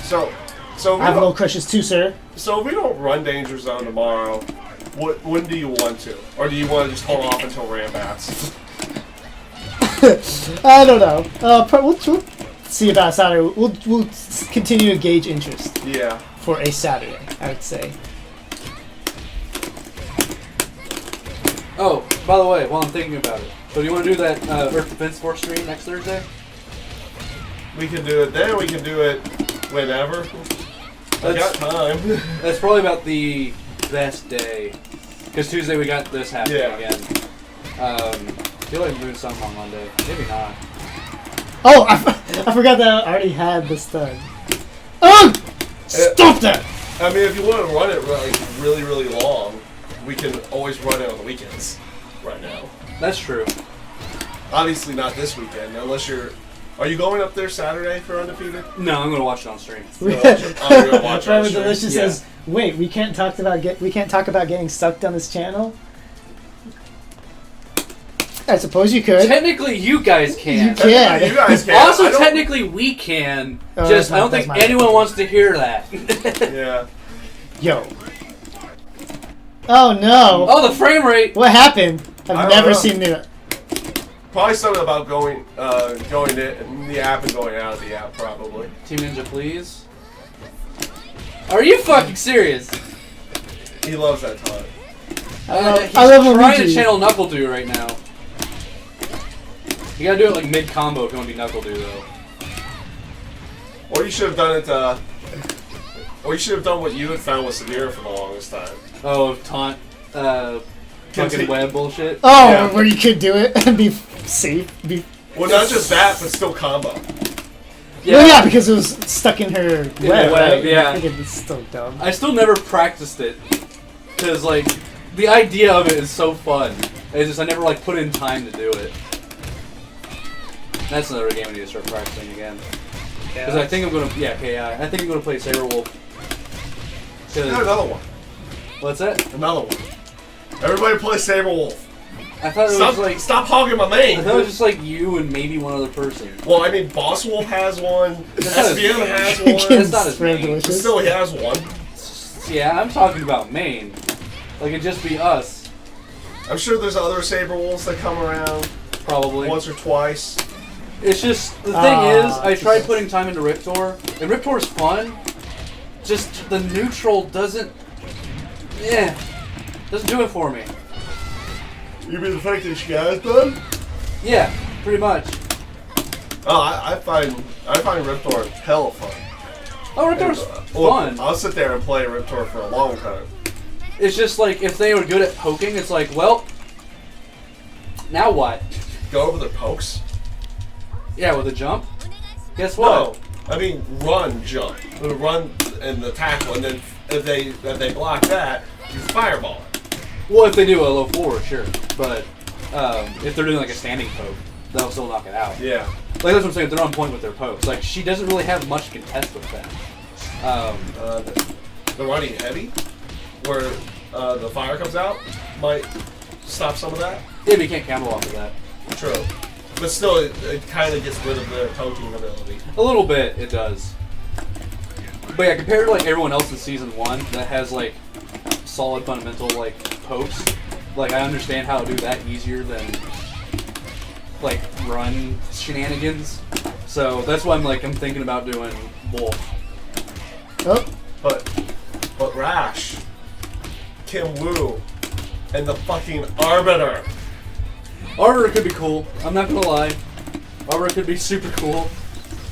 So I have low crushes too, sir. if we don't run Danger Zone tomorrow, when do you want to? Or do you want to just hold off until Rambats? I don't know. We'll see about Saturday. We'll continue to gauge interest Yeah. for a Saturday, I would say. Oh, by the way, while I'm thinking about it, so do you want to do that Earth Defense Force stream next Thursday? We can do it then, we can do it whenever. I got time. That's probably about the best day. Because Tuesday we got this happening Yeah. again. I feel like I'm doing something on Monday. Maybe not. Oh, I forgot that I already had this done. Oh! Stop that! I mean, if you want to run it like really, really long, we can always run it on the weekends right now. That's true. Obviously not this weekend, unless you're... Are you going up there Saturday for Undefeated? No, I'm going to watch it on stream. Oh, you're gonna watch it on Forever stream. Delicious Yeah. says, "Wait, we can't talk about getting sucked on this channel." I suppose you could. Technically, you guys can. You can. Yeah. You guys can. Also, I don't- technically, we can. Oh, Just, that's I don't my- think that's my- anyone wants to hear that. Yeah. Yo. Oh no! Oh, the frame rate. What happened? I I've don't never know. seen it. Probably something about going in the app and going out of the app, probably. Team Ninja, please. Are you fucking serious? He loves that time. He's I love trying to Luigi. channel Knuckle Dew right now. You gotta do it like mid combo if you want to be Knuckle Dew though. Or you should have done it, or you should have done what you had found with Severe for the longest time. Oh, taunt, fucking Conti- web bullshit. Oh, Yeah. where you could do it and be safe. Well, not just that, but still combo. Well, yeah, because it was stuck in her web. the web, right? yeah. I think it's so dumb. I still never practiced it because like the idea of it is so fun. It's just I never like put in time to do it. That's another game I need to start practicing again. Because I think I'm gonna KI. I think I'm gonna play Saberwolf. Got another one. What's that? Another one. Everybody play Saberwolf. I thought it Stop, was like stop hogging my I main. thought it was just like you and maybe one other person. Well, I mean, Boss Wolf has one. That's not SBM his- has That's one. not his Forever main. But Delicious. still, he has one. Yeah, I'm talking about main. Like it'd just be us, I'm sure there's other Saberwolves that come around probably. once or twice. It's just the thing Ah, is, I tried putting time into Riptor, and Riptor's fun. Just the neutral doesn't do it for me. You mean the fact that she has them? Yeah, pretty much. Oh, I find Riptor hella fun. Oh, Riptor's Well, fun. I'll sit there and play Riptor for a long time. It's just like if they were good at poking, it's like, well, now what? Go over their pokes? Yeah, with a jump. Guess what? No, I mean run, jump, run and the tackle, and then if they block that, you fireball it. Well, if they do a low forward, sure. But if they're doing like a standing poke, they'll still knock it out. Yeah. Like that's what I'm saying. They're on point with their pokes. Like she doesn't really have much to contest with that. The running heavy, where the fire comes out, might stop some of that. Yeah, but you can't counter off of that. True. But still, it kind of gets rid of their poking ability. A little bit, it does. But yeah, compared to like everyone else in season 1 that has like solid fundamental like pokes, like I understand how to do that easier than like run shenanigans. So that's why I'm thinking about doing Wolf. Oh, But Rash, Kim Woo, and the fucking Arbiter. Arbiter could be cool. I'm not gonna lie. Arbiter could be super cool.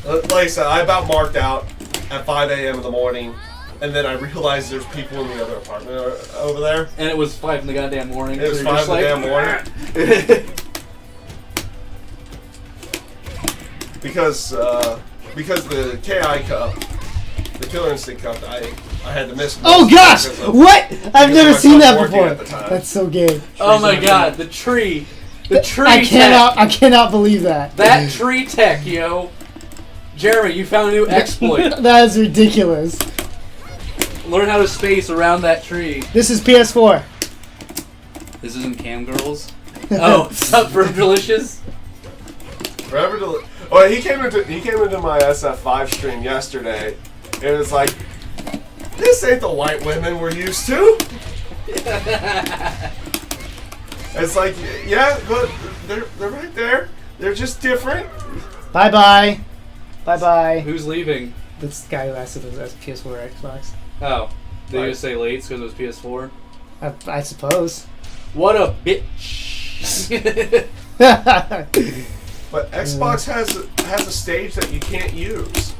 Like I said, I about marked out at 5 a.m. in the morning and then I realized there's people in the other apartment over there. And it was 5 in the goddamn morning. It was so you're 5 in the just damn morning. because the KI Cup, the Killer Instinct Cup, I had to miss. Oh gosh! because of- What? I've never my seen son that working before. at the time. That's so gay. Oh my god, the tree. The tree I tech. cannot believe that. That tree tech, yo. Jeremy, you found a new exploit. That is ridiculous. Learn how to space around that tree. This is PS4. This isn't Cam Girls. Oh, sup, for delicious. Forever oh, he came into my SF5 stream yesterday. And it's like, this ain't the white women we're used to. It's like, yeah, but they're right there. They're just different. Bye bye. Bye bye. Who's leaving? This guy who asked if it was PS4 or Xbox. Oh, did Right. you just say late because it was PS4? I suppose. What a bitch. But Xbox has a stage that you can't use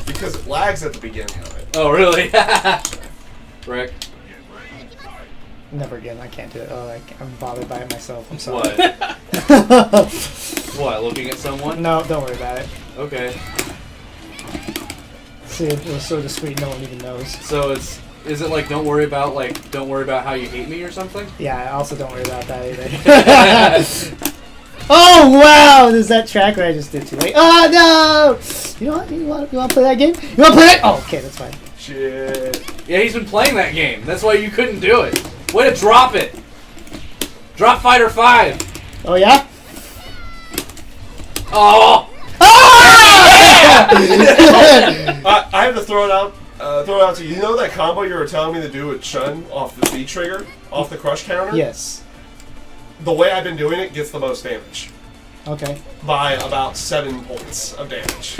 because it lags at the beginning of it. Oh, really? Rick, Never again. I can't do it. Oh, I'm bothered by it myself. I'm sorry. what? What, looking at someone? No, don't worry about it. Okay. See, It was so discreet, no one even knows. So is it like don't worry about how you hate me or something? Yeah, I also don't worry about that either. Oh wow! There's that track where I just did too late. Oh no! You know what? You want to play that game? You want to play that? Oh, okay, that's fine. Shit. Yeah, he's been playing that game. That's why you couldn't do it. Way to drop it. Drop Fighter 5. Oh yeah? Oh! I have to throw it out to you. You know that combo you were telling me to do with Chun off the V trigger, off the crush counter? Yes. The way I've been doing it gets the most damage. Okay. By about 7 points of damage.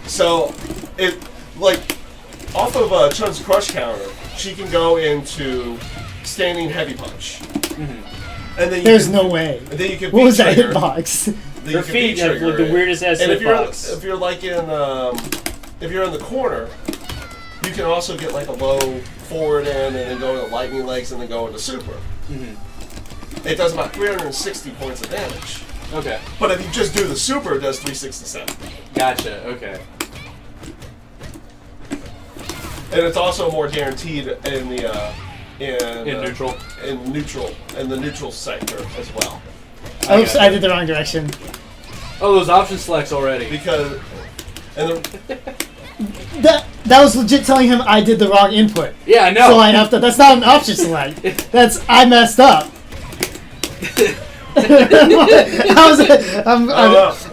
So, it, like, off of Chun's crush counter, she can go into standing heavy punch. Mm-hmm. And then There's no way. And then you can What was that V-trigger. hitbox? Then you Her can feet have V-trigger like the it. weirdest ass And hitbox. if you're like if you're in the corner, you can also get like a low forward end and then go into lightning legs and then go into super. Mm-hmm. It does about 360 points of damage. Okay. But if you just do the super, it does 367. Gotcha. Okay. And it's also more guaranteed in the In neutral. in the neutral sector as well. Oops, I did the wrong direction. Oh, those option selects already. Because That was legit telling him I did the wrong input. Yeah, I know. So I have to. That's not an option select. That's I messed up.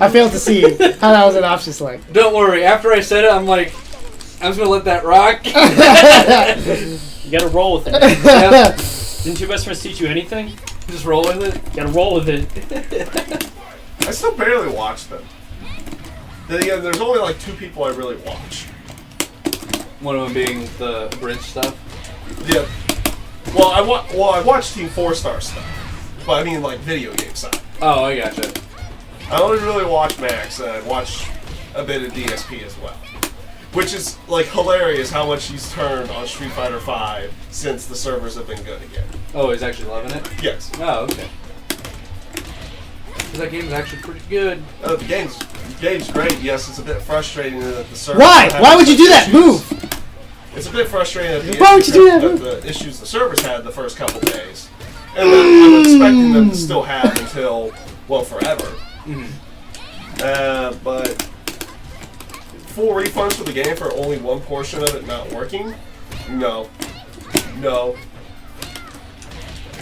I failed to see how that was an option select. Don't worry. After I said it, I'm like, I'm just gonna let that rock. You gotta roll with it. Yep. Didn't your best friends teach you anything? Just roll with it. You gotta roll with it. I still barely watch them. Then again, there's only like 2 people I really watch. One of them being the bridge stuff. Yeah. Well, I watch Team 4-Star stuff, but I mean like video game side. Oh, I gotcha. I only really watch Max, and I watch a bit of DSP as well. Which is like hilarious how much he's turned on Street Fighter V since the servers have been good again. Oh, he's actually loving it. Yes. Oh, okay. 'Cause that game's actually pretty good. The game's great. Yes, it's a bit frustrating that the servers. Why? are having Why would you such do that? issues. Move. It's a bit frustrating that the Why would you do that? the issues the servers had the first couple days, and then I'm expecting them to still have until forever. Mm-hmm. But full refunds for the game for only one portion of it not working? No.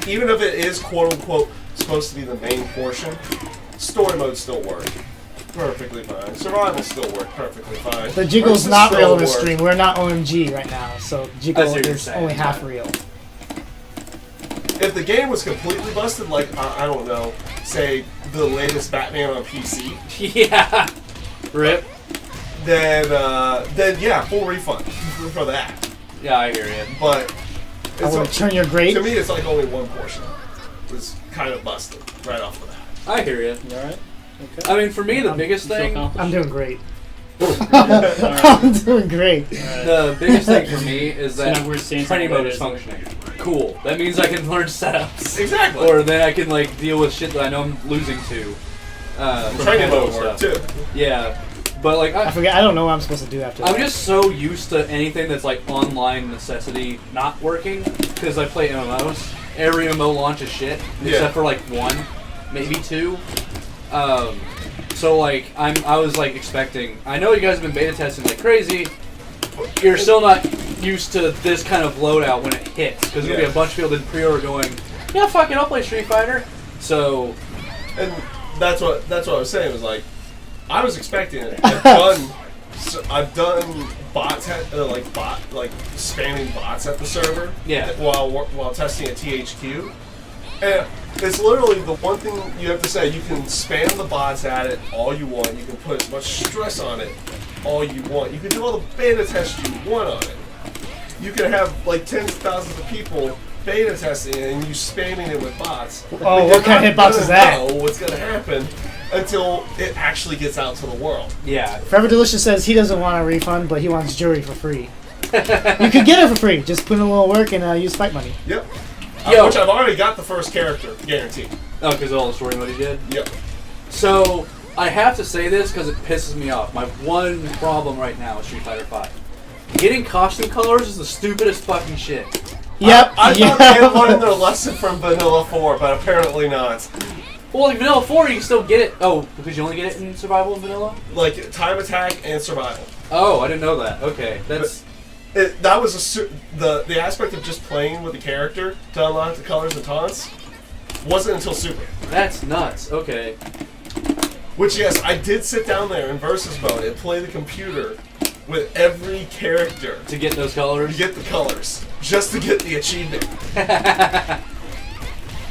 Even if it is quote unquote supposed to be the main portion, story mode still work perfectly fine. Survival still work perfectly fine. The jiggle's Versus not real in the still work. stream. We're not OMG right now, so I jiggle see what you're is saying, only half yeah. real. If the game was completely busted, like I don't know, say the latest Batman on PC, Yeah. Rip. then yeah, full refund for that. Yeah, I hear you. But I it's want to turn your grate. to me, it's like only one portion was kind of busted right off the bat. I hear you. You alright? Okay. I mean, for me, the biggest You feel thing. accomplished? I'm doing great. I'm doing great. The biggest thing for me is So that now we're seeing training something mode is that functioning. Cool. That means I can learn setups. Exactly. Or then I can like deal with shit that I know I'm losing to. From training handle mode work stuff. too. Yeah. But like I forget. I don't know what I'm supposed to do after that. I'm just so used to anything that's like online necessity not working because I play MMOs. Every MMO launch is shit except for like one, maybe two. So like I was like expecting. I know you guys have been beta testing like crazy. You're still not used to this kind of loadout when it hits because there's gonna be a bunch of people that pre-order going, yeah, fuck it, I'll play Street Fighter. So, And that's what I was saying was like, I was expecting it. I've done spamming bots at the server. Yeah. While testing at THQ, and it's literally the one thing you have to say. You can spam the bots at it all you want. You can put as much stress on it all you want. You can do all the beta tests you want on it. You can have like tens of thousands of people beta testing it and you spamming it with bots. Oh, what kind of hitbox is that? Know what's gonna happen until it actually gets out to the world. yeah. Forever Delicious says he doesn't want a refund, but he wants Jury for free. You could get it for free. Just put in a little work and use fight money. Yep. Yo. Which I've already got the first character guaranteed. Oh, because of all the story mode he did? Yep. So, I have to say this because it pisses me off. My one problem right now is Street Fighter V. Getting costume colors is the stupidest fucking shit. Yep. I thought they had learned their lesson from Vanilla 4, but apparently not. Well, like Vanilla 4, you can still get it. Oh, because you only get it in Survival and Vanilla? Like time attack and survival. Oh, I didn't know that. Okay, that's... That was the aspect of just playing with the character to unlock the colors and taunts wasn't until Super. That's nuts. Okay. Which, yes, I did sit down there in Versus mode and play the computer with every character To get those colors? to get the colors, just to get the achievement.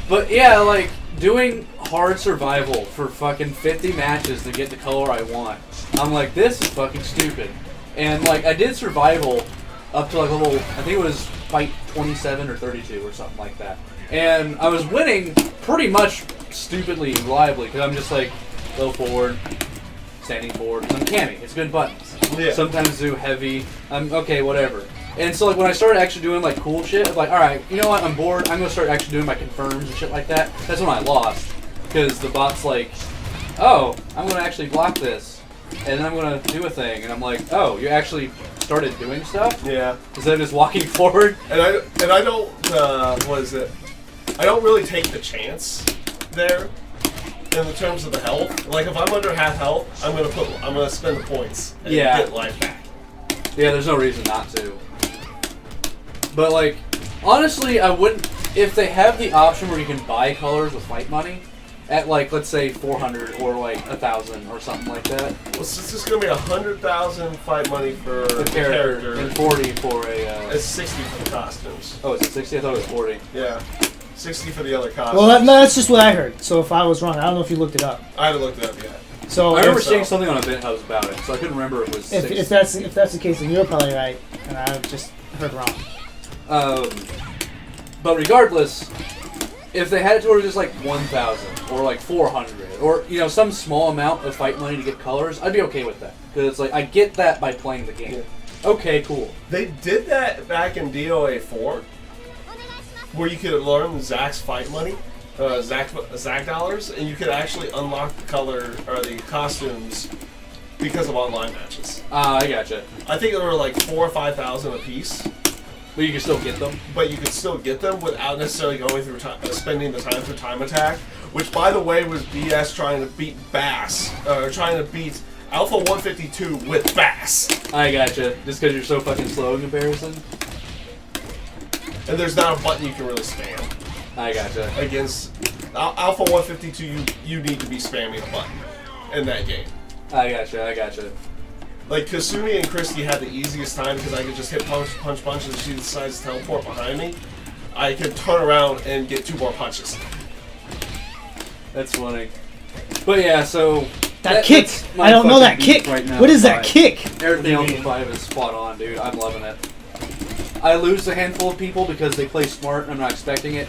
But yeah, like, doing hard survival for fucking 50 matches to get the color I want. I'm like, this is fucking stupid. And like, I did survival up to like level, I think it was fight 27 or 32 or something like that. And I was winning pretty much stupidly and reliably because I'm just like, low forward, standing forward. I'm camming. It's good buttons. Yeah. Sometimes do heavy. I'm okay, whatever. And so like when I started actually doing like cool shit, I'm like, all right, you know what? I'm bored. I'm gonna start actually doing my confirms and shit like that. That's when I lost because the bot's like, oh, I'm gonna actually block this, and then I'm gonna do a thing, and I'm like, oh, you actually started doing stuff Yeah. instead of just walking forward. And I don't what is it? I don't really take the chance there in the terms of the health. Like if I'm under half health, I'm gonna spend the points and Yeah. get life back. Yeah, there's no reason not to. But like, honestly, I wouldn't. If they have the option where you can buy colors with fight money, at like let's say 400 or like 1,000 or something like that, Well, since it's gonna be 100,000 fight money for the the character, and 40 for a. It's 60 for the costumes. Oh, is it 60? I thought it was 40. Yeah. 60 for the other costumes. Well, that's just what I heard. So if I was wrong, I don't know if you looked it up. I haven't looked it up yet. So I remember if, seeing something on Event Hubs about it, so I couldn't remember if it was 60. if that's the case, then you're probably right, and I just heard wrong. But regardless, if they had it to where it was just like 1,000 or like 400 or you know some small amount of fight money to get colors, I'd be okay with that because it's like I get that by playing the game. Yeah. Okay, cool. They did that back in DOA 4, where you could learn Zack's fight money, Zack dollars, and you could actually unlock the color or the costumes because of online matches. I gotcha. I think there were like 4,000 or 5,000 a piece, But you can still get them. but you could still get them without necessarily going through spending the time through time attack. Which, by the way, was BS trying to beat Bass, trying to beat Alpha 152 with Bass. I gotcha. Just because you're so fucking slow in comparison. And there's not a button you can really spam. I gotcha. Against Alpha 152, you need to be spamming a button in that game. I gotcha. Like, Kasumi and Christy had the easiest time because I could just hit punch, and she decides to teleport behind me. I could turn around and get 2 more punches. That's funny. But yeah, so That kick! that's my I don't know that fucking beef kick. right now What is with that 5. kick? Everything else in 5 is spot on, dude. I'm loving it. I lose a handful of people because they play smart and I'm not expecting it.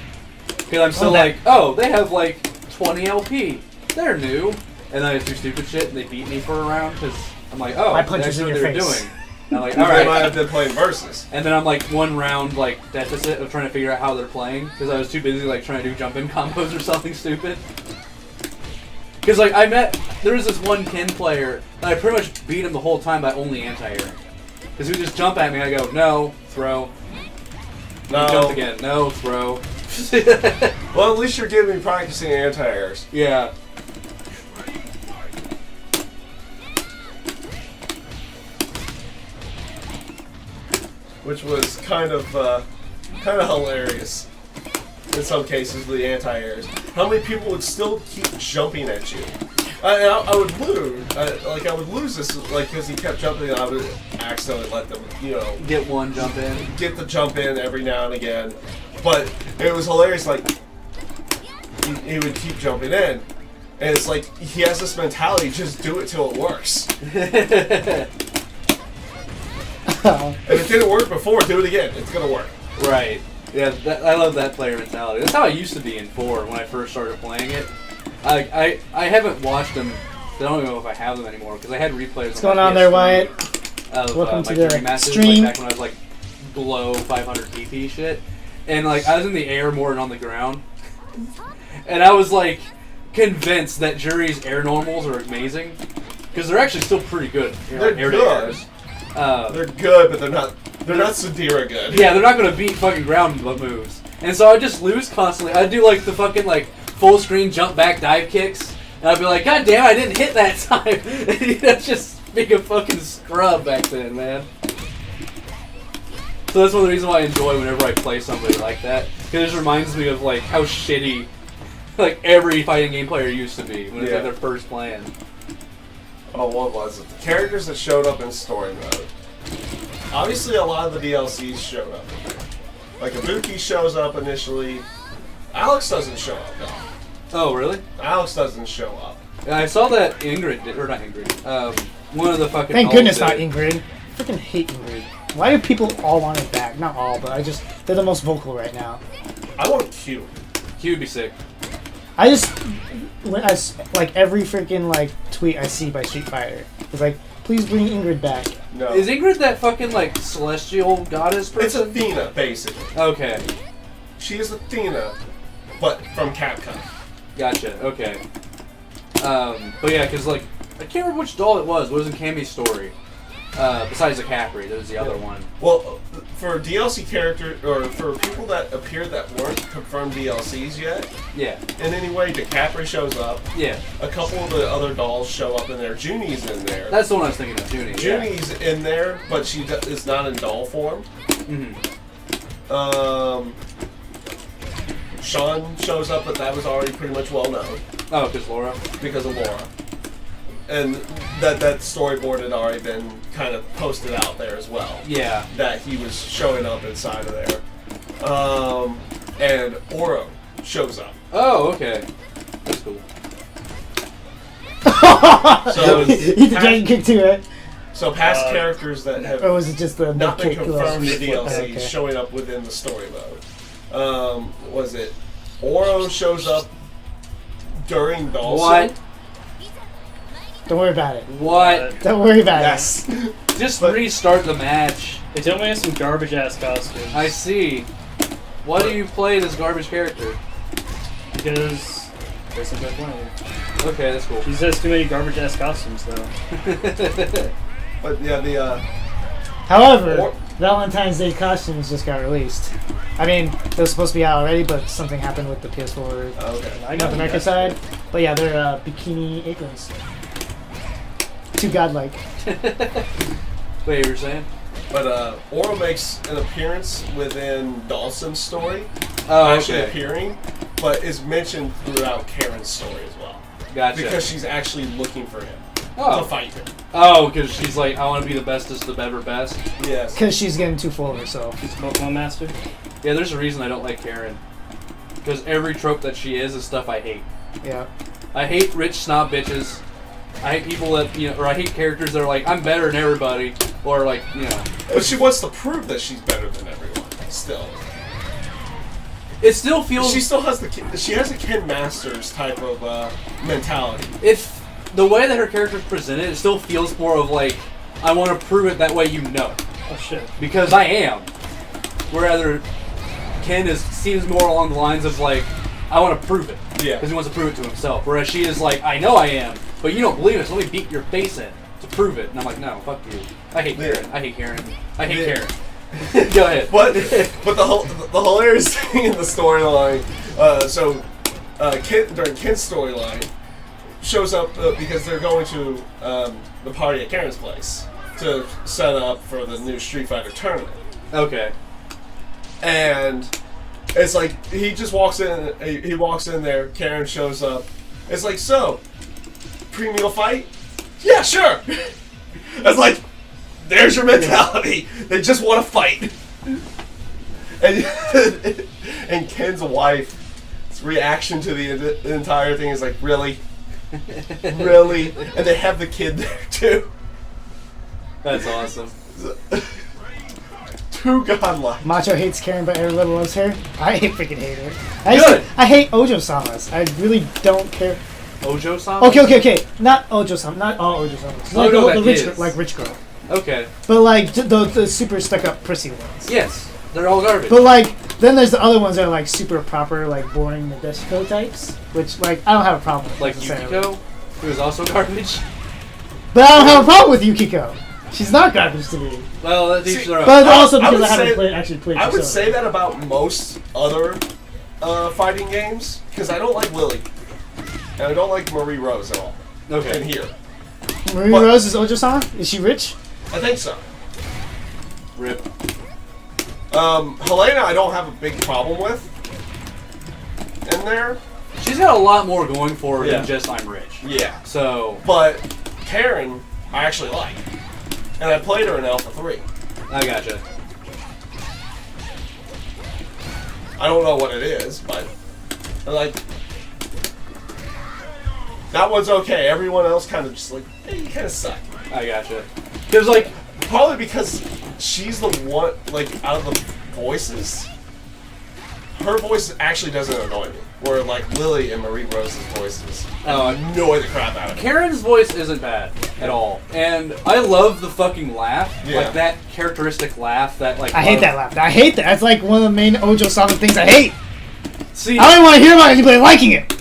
Because I'm still like, oh, they have like 20 LP. They're new. And then I do stupid shit and they beat me for a round because I'm like, oh, My that's punch is what in your they're face. doing. I'm like, All all right. Might right. have been playing versus. And then I'm like one round like deficit of trying to figure out how they're playing because I was too busy like trying to do jump in combos or something stupid. Because like there was this one Ken player that I pretty much beat him the whole time by only anti-airing. Because he would just jump at me and I go, no, throw. No. He jumped again, no, throw. Well, at least you're getting me practicing anti-airs. Yeah. Which was kind of hilarious in some cases with the anti-airs. How many people would still keep jumping at you? I would lose. I would lose this because he kept jumping. And I would accidentally let them, Get one jump in. get the jump in every now and again. But it was hilarious. Like he would keep jumping in, and it's like he has this mentality: just do it till it works. If it didn't work before, do it again. It's gonna work. Right. Yeah, I love that player mentality. That's how I used to be in 4 when I first started playing it. I haven't watched them. I don't know if I have them anymore because I had replays. What's going on there, Wyatt? Of, Welcome my to the Journey matches, stream. Like back when I was like below 500 PP shit, and like I was in the air more than on the ground, and I was like convinced that Jury's air normals are amazing because they're actually still pretty good. They're air to good. airs. They're good, but they're not Sadira good. Yeah, they're not gonna beat fucking ground moves. And so I just lose constantly. I'd do like the fucking like full screen jump back dive kicks, and I'd be like, God damn, I didn't hit that time. And just being a fucking scrub back then, man. So that's one of the reasons why I enjoy whenever I play somebody like that. Because it just reminds me of like how shitty like every fighting game player used to be when it's like their first plan. Oh, what was it? The characters that showed up in story mode. Obviously, a lot of the DLCs showed up. Like Ibuki shows up initially. Alex doesn't show up though. Oh, really? Alex doesn't show up. I saw that Ingrid, or not Ingrid, one of the fucking... Thank dolls goodness did not it. Ingrid. I freaking hate Ingrid. Why do people all want it back? Not all, but they're the most vocal right now. I want Q. He would be sick. Like every freaking like tweet I see by Street Fighter, it's like, please bring Ingrid back. No. Is Ingrid that fucking, like, celestial goddess It's person? Athena, basically. Okay. She is Athena, but from Capcom. Gotcha. Okay. But yeah, because, like, I can't remember which doll it was. It was in Cammy's story. Besides the Capri, there was the other one. Well, for DLC character, or for people that appeared that weren't confirmed DLCs yet, Yeah. in any way, DiCaprio shows up. Yeah. A couple of the other dolls show up in there. Junie's in there. That's the one I was thinking of, Junie. Yeah. Junie's in there, but she is not in doll form. Mm-hmm. Sean shows up, but that was already pretty much well known Oh, because Laura? because of Laura. And that storyboard had already been kind of posted out there as well. Yeah. That he was showing up inside of there. And Oro shows up. Oh, okay. That's cool. So He's the Dragon Kick too, right? So past characters that have Or was it just the not been kick? confirmed in the DLCs Okay. showing up within the story mode. Was it Oro shows up during Dawson? What? Don't worry about it. What? Don't worry about Yes. Just But- restart the match. They told me I have some garbage ass costumes. I see. Why do you play this garbage character? Because there's some good playing. Okay, that's cool. She just has too many garbage ass costumes though. But yeah, it. However, Or- Valentine's Day costumes just got released. I mean, they were supposed to be out already, but something happened with the PS4 okay. I North America that. side. But yeah, they're bikini aprons. Too godlike. Wait, you were saying? But Oro makes an appearance within Dawson's story, Oh, actually okay. appearing, but is mentioned throughout Karen's story as well. Gotcha. Because she's actually looking for him to oh, fight him. oh, because she's like, I want to be the bestest of ever best. Yes. Because she's getting too full of herself. She's a Pokemon Master. Yeah, there's a reason I don't like Karen. Because every trope that she is stuff I hate. Yeah. I hate rich snob bitches. I hate people that, or I hate characters that are like, I'm better than everybody. Or like, But she wants to prove that she's better than everyone. Still, it still feels... she still has she has a Ken Masters type of mentality. If the way that her character's presented, it still feels more of like, I want to prove it that way you know. Oh shit. Because I am. Whereas Ken seems more along the lines of like, I want to prove it. Yeah. Because he wants to prove it to himself. Whereas she is like, I know I am, but you don't believe it, so let me beat your face in to prove it. And I'm like, no, fuck you. I hate Karen. I hate Karen. I hate Karen. Go ahead. But the hilarious thing in the storyline, Ken, during Ken's storyline, shows up because they're going to the party at Karen's place to set up for the new Street Fighter tournament. Okay. And it's like he just walks in. He walks in there. Karen shows up. It's like, so pre-meal fight? Yeah, sure. It's like, there's your mentality. They just want to fight. And Ken's wife's reaction to the entire thing is like, really? Really? And they have the kid there too. That's awesome. Too godlike. Macho hates Karen, but everyone loves her. I freaking hate her. Good. I hate Ojo-samas. I really don't care. Ojo-sama? Okay. Not Ojo-sama. Not all Ojo-samas. Oh, Like no, the that rich, is. like rich girl. Okay. But like the super stuck-up prissy ones. Yes. They're all garbage. But like, then there's the other ones that are like super proper, like boring Nadeshiko types, which like I don't have a problem with. Like necessarily. Yukiko, who is also garbage. But I don't have a problem with Yukiko. She's not garbage to me. Well, that's each their own. But also I because would I haven't say- actually played. I would Persona. say that about most other fighting games, because I don't like Lily. And I don't like Marie Rose at all. Okay. In here. Marie What? Rose is Ojo-sama? Is she rich? I think so. Rip. Helena I don't have a big problem with. In there. She's got a lot more going for her Yeah. than just I'm rich. Yeah. So, But Karen, I actually like. And I played her in Alpha 3. I gotcha. I don't know what it is, but like that one's okay. Everyone else kind of just like, you kind of suck. I gotcha. Because, like, Probably because she's the one, like, out of the voices, her voice actually doesn't annoy me. Where, like, Lily and Marie Rose's voices annoy the crap out of me. Karen's voice isn't bad at all. And I love the fucking laugh. Yeah. Like, that characteristic laugh that, like... I hate that laugh. I hate that. That's like one of the main Ojo-sama things I hate. See, I don't even want to hear about anybody liking it.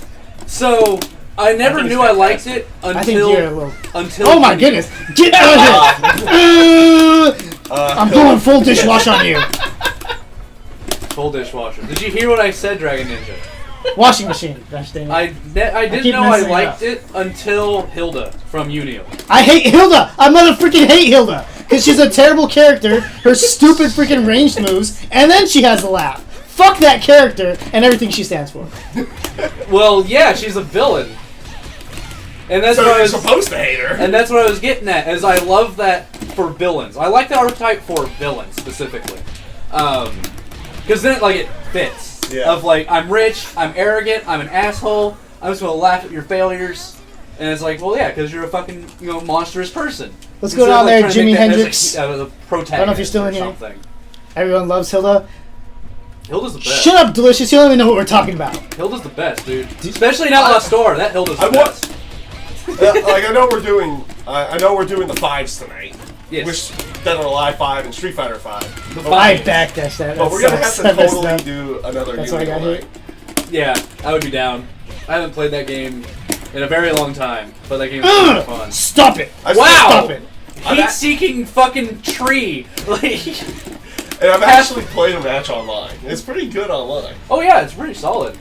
so, I never think knew it's I liked it I think you're a until... little... Until Oh my goodness! Get out of here! I'm going full dishwash on you. Full dishwasher. Did you hear what I said, Dragon Ninja? Washing machine. Gosh dang it. I didn't keep know I messing liked up. it until Hilda from Unio. I hate Hilda. I motherfucking hate Hilda because she's a terrible character. Her stupid freaking ranged moves, and then she has a laugh. Fuck that character and everything she stands for. Well, yeah, she's a villain. And that's So what I you're was supposed to hate her. And that's what I was getting at, is I love that for villains. I like the archetype for villains, specifically. Because then, like, it fits. Yeah. Of, like, I'm rich, I'm arrogant, I'm an asshole, I'm just going to laugh at your failures. And it's like, well, yeah, because you're a fucking, monstrous person. What's going Instead of, on like, there, trying to Jimi make that as Hendrix? a protagonist I don't know if you're still or in here. something. Everyone loves Hilda. Hilda's the best. Shut up, Delicious. You don't even know what we're talking about. Hilda's the best, dude. Especially not Lost Star. That Hilda's the I want- best. Like I know we're doing the fives tonight. Yes. Which Dead or Alive 5 and Street Fighter 5. The But- I backdash that. But we're gonna have to That messed totally up. do another That's why I got Yu-Gi-Oh! hit. night. Yeah, I would be down. I haven't played that game in a very long time, but that game is really fun. Stop it. I've Wow! Stop it. Heat-seeking fucking tree. Like, And I've actually played a match online. It's pretty good online. oh yeah, it's pretty solid.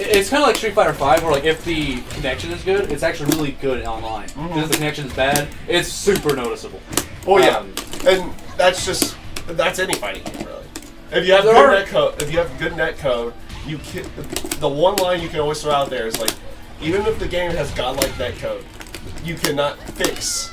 It's kind of like Street Fighter V, where like if the connection is good, it's actually really good online. Because if the connection is bad, it's super noticeable. Oh yeah, Um, and that's any fighting game really. If you have There good are- net code, you can, the one line you can always throw out there is like, even if the game has godlike net code, you cannot fix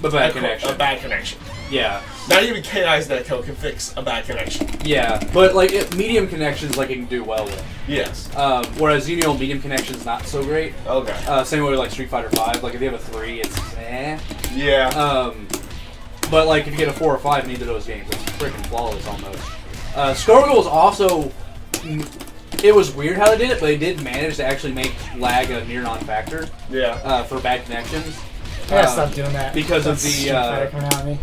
the bad a connection. bad connection. Yeah, Not even KI's net code can fix a bad connection. yeah, but like medium connections, like it can do well with. Yes. Whereas Xenio medium connections not so great. Okay. Same way with like Street Fighter V. Like if you have a 3, it's eh. Yeah. But like if you get a 4 or 5 in either of those games, it's freaking flawless almost. Scorpion is also it was weird how they did it, but they did manage to actually make lag a near non-factor Yeah. for bad connections. I gotta stop doing that. Because of That's the, Street Fighter coming out at me.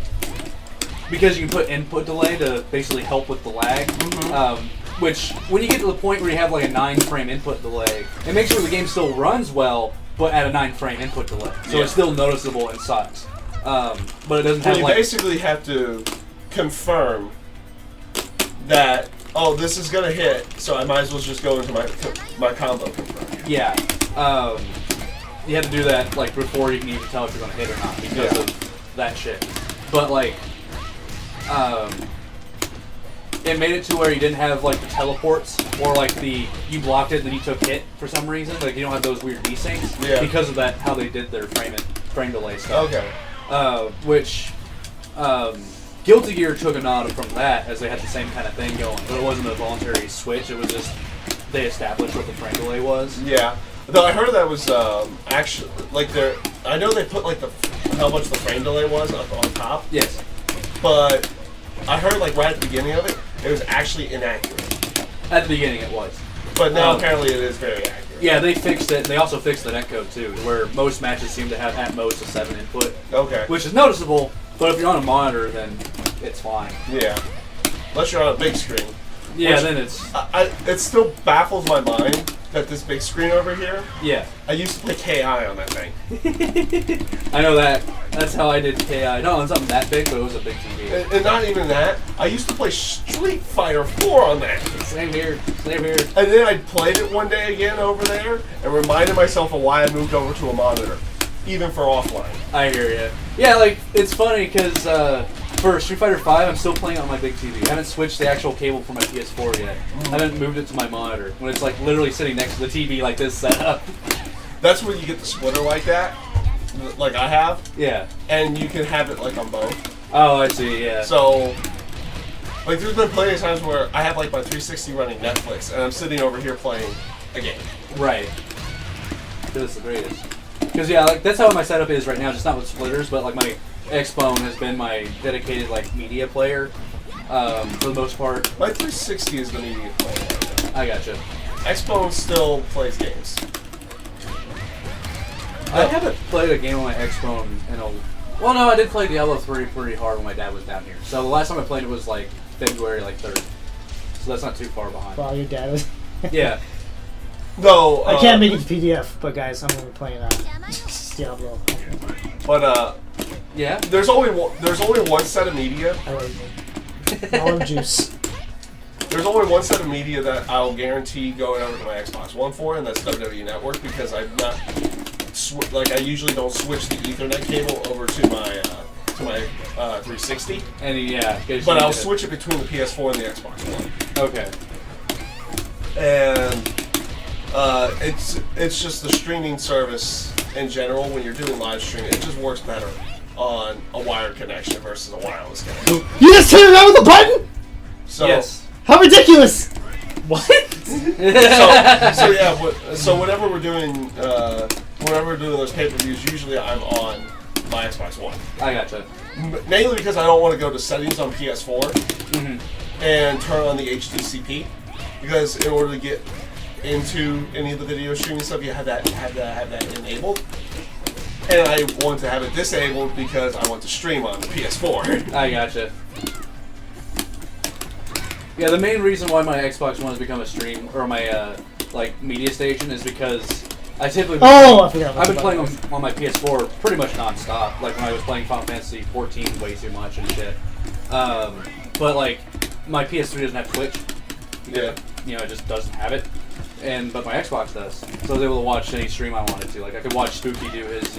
Because you can put input delay to basically help with the lag. Which, when you get to the point where you have like a 9-frame input delay, it makes sure the game still runs well, but at a 9-frame input delay. So Yeah. it's still noticeable and sucks. But it doesn't So have you like... basically have to confirm that, oh, this is gonna hit, so I might as well just go into my combo confirm. Yeah. You have to do that like before you can even tell if you're gonna hit or not because Yeah. of that shit. But like, it made it to where you didn't have like the teleports or like you blocked it and then you took hit for some reason. Like you don't have those weird desyncs because of that how they did their frame delay stuff. Okay. Which Guilty Gear took a nod from that as they had the same kind of thing going, but it wasn't a voluntary switch. It was just they established what the frame delay was. Yeah. Though I heard that was actually like I know they put like how much the frame delay was up on top. Yes. But I heard like right at the beginning of it, it was actually inaccurate. At the beginning it was. But now apparently it is very accurate. Yeah, they fixed it. They also fixed the netcode too, where most matches seem to have at most a 7 input, Okay. which is noticeable. But if you're on a monitor, then it's fine. Yeah. Unless you're on a big screen. Yeah, Which- then it's It still baffles my mind that this big screen over here, yeah. I used to play KI on that thing. I know that. That's how I did KI. Not on something that big, but it was a big TV. And not even that, I used to play Street Fighter 4 on that. Same here. Same here. And then I played it one day again over there and reminded myself of why I moved over to a monitor, even for offline. I hear you. Yeah, like it's funny because for Street Fighter 5, I'm still playing it on my big TV. I haven't switched the actual cable for my PS4 yet. I haven't moved it to my monitor when it's like literally sitting next to the TV like this setup. That's when you get the splitter like that, like I have, Yeah. and you can have it like on both. Oh, I see. Yeah. So, like, there's been plenty of times where I have like my 360 running Netflix, and I'm sitting over here playing a game. Right. Because it's the greatest. Because yeah, like that's how my setup is right now. Just not with splitters, but like my Xbone has been my dedicated like media player for the most part. My 360 is the media player right now. I gotcha. Xbone still plays games. I haven't played a game on my Xbone in a. Well, no, I did play Diablo 3 pretty hard when my dad was down here. So the last time I played it was like February like 3rd. So that's not too far behind. Wow, your dad was. Yeah. No, I can't make it to PDF, but guys, I'm gonna be playing Diablo. But Yeah. there's only one set of media. I love you. Olive juice. There's only one set of media that I'll guarantee going over to my Xbox One for, and that's WWE Network, because I'm not I usually don't switch the Ethernet cable over to my 360. And yeah. But I'll switch it between the PS4 and the Xbox One. Okay. And it's just the streaming service in general. When you're doing live streaming, it just works better on a wired connection versus a wireless connection. You just turned around with a button? So, Yes. How ridiculous! What? so whenever we're doing those pay-per-views, usually I'm on my Xbox One. I gotcha. Mainly because I don't want to go to settings on PS4 Mm-hmm. and turn on the HDCP, because in order to get into any of the video streaming stuff, you have that enabled. And I want to have it disabled because I want to stream on the PS4. I gotcha. Yeah, the main reason why my Xbox One has become a stream or my like media station is because I typically Oh, I forgot about I've been the playing button. on my PS4 pretty much non-stop. Like when I was playing Final Fantasy 14 way too much and shit. But like my PS3 doesn't have Twitch. Yeah. You know, it just doesn't have it. But my Xbox does. So I was able to watch any stream I wanted to. Like I could watch Spooky do his,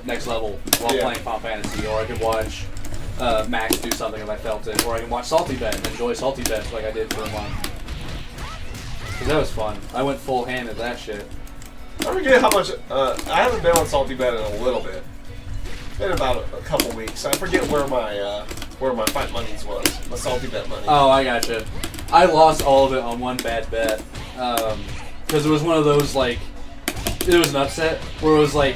next level while Yeah. playing Final Fantasy, or I could watch Max do something if I felt it, or I can watch Salty Bet and enjoy Salty Bet like I did for a month. Cause that was fun. I went full hand at that shit. I forget how much. I haven't been on Salty Bet in a little bit. It's been about a couple weeks. I forget where my fight monies was. My Salty Bet money. Oh, I gotcha. I lost all of it on one bad bet. Because it was one of those, like, it was an upset where it was like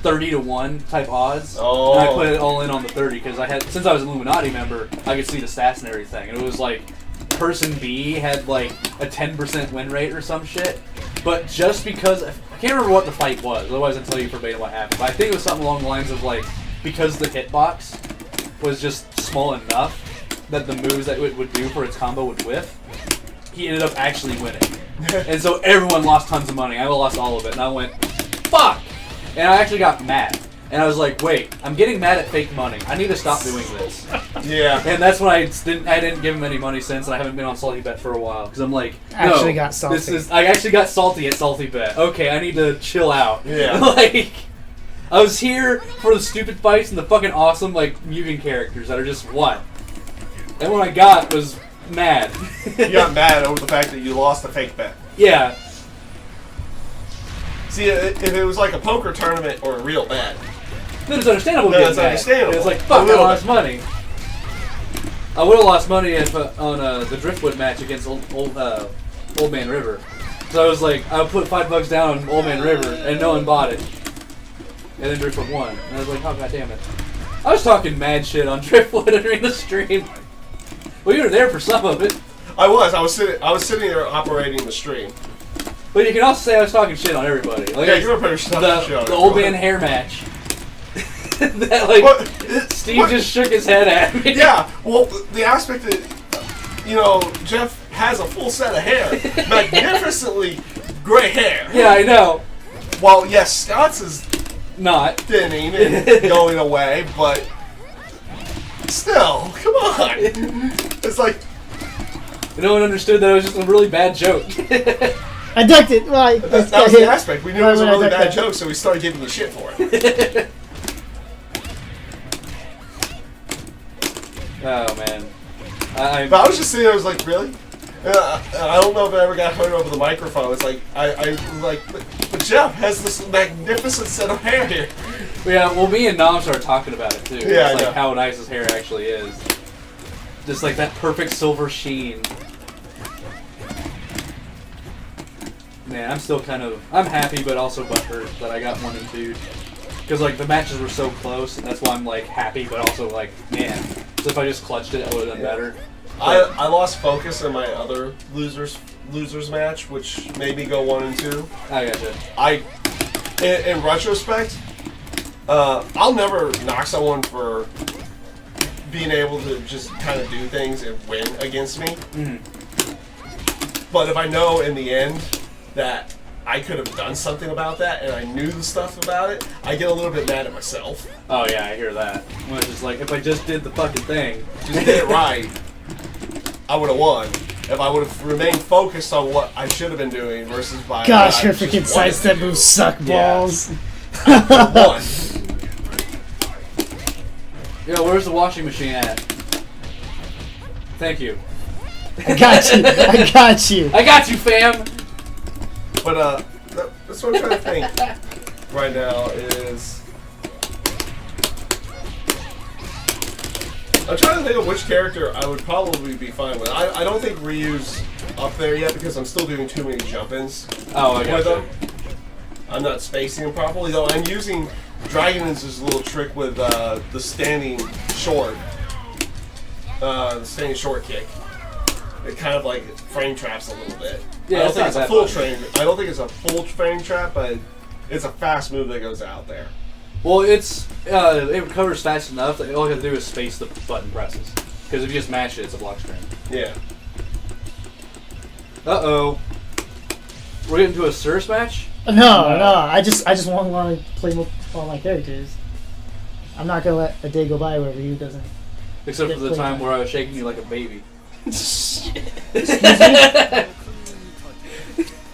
30-1 type odds. Oh. And I put it all in on the 30 because since I was an Illuminati member, I could see the stats and everything. And it was like person B had like a 10% win rate or some shit. But just because I can't remember what the fight was, otherwise I'd tell you verbatim what happened. But I think it was something along the lines of like because the hitbox was just small enough that the moves that it would do for its combo would whiff. He ended up actually winning, and so everyone lost tons of money. I lost all of it, and I went, "Fuck!" And I actually got mad. And I was like, wait, I'm getting mad at fake money. I need to stop doing this. Yeah. And that's when I didn't give him any money since, and I haven't been on Salty Bet for a while. Because I'm like, no, Actually got salty. I actually got salty at Salty Bet. Okay, I need to chill out. Yeah. Like, I was here for the stupid fights and the fucking awesome, like, Mugen characters that are just what? And what I got was mad. You got mad over the fact that you lost a fake bet. Yeah. See, if it was like a poker tournament or a real bet, Then it's understandable. No, getting it's mad. understandable. It's like, fuck, A I little lost money. I would have lost money if on the Driftwood match against Old Man River. So I was like, I put $5 down on Old Man River, and no one bought it. And then Driftwood won. And I was like, oh, god damn it. I was talking mad shit on Driftwood during the stream. Well, you were there for some of it. I was sitting there operating the stream. But you can also say I was talking shit on everybody. Like, Yeah, you were pretty shit on the Old Man hair match. That, like, What? Steve What? just shook his head at me. Yeah, well, the aspect that, you know, Jeff has a full set of hair. Magnificently gray hair. Yeah, I know. While, yes, Scott's is Not. thinning and going away, but still, come on. It's like, No one understood that it was just a really bad joke. I ducked it. Well, that was the aspect. We knew it was a really bad joke, so we started giving you shit for it. Oh, man. But I was just sitting there, I was like, really? I don't know if I ever got heard over the microphone. It's like, but Jeff has this magnificent set of hair here. Yeah, well, me and Nom started talking about it, too. Yeah, It's like yeah. how nice his hair actually is. Just like that perfect silver sheen. Man, I'm still I'm happy, but also butthurt that I got 1 and 2. Because, like, the matches were so close, and that's why I'm, like, happy, but also, like, man. So if I just clutched it, I would have done better. I lost focus in my other losers match, which made me go 1 and 2. I gotcha. In retrospect, I'll never knock someone for being able to just kind of do things and win against me. Mhm. But if I know in the end that I could have done something about that and I knew the stuff about it, I get a little bit mad at myself. Oh, yeah, I hear that. When it's just like, if I just did the fucking thing. Just did it right, I would have won. If I would have remained focused on what I should have been doing versus by Gosh, I her just freaking wanted sidestep to. moves suck balls. I won. Yo, where's the washing machine at? Thank you. I got you. I got you. I got you, fam! But that's what I'm trying to think right now is I'm trying to think of which character I would probably be fine with. I don't think Ryu's up there yet because I'm still doing too many jump-ins Oh, I with gotcha. him. I'm not spacing him properly, though. I'm using Dragon's little trick with the standing short. The standing short kick. It kind of like frame traps a little bit. Yeah, I don't it's think not it's a that full much. train. I don't think it's a full frame trap, but it's a fast move that goes out there. Well, it recovers fast enough that all you have to do is space the button presses. Because if you just mash it, it's a block screen. Yeah. Uh-oh. We're getting to a Surge match? No. I just want to play all my characters. I'm not gonna let a day go by where Ryu doesn't. Except for the Play time that. where I was shaking you like a baby.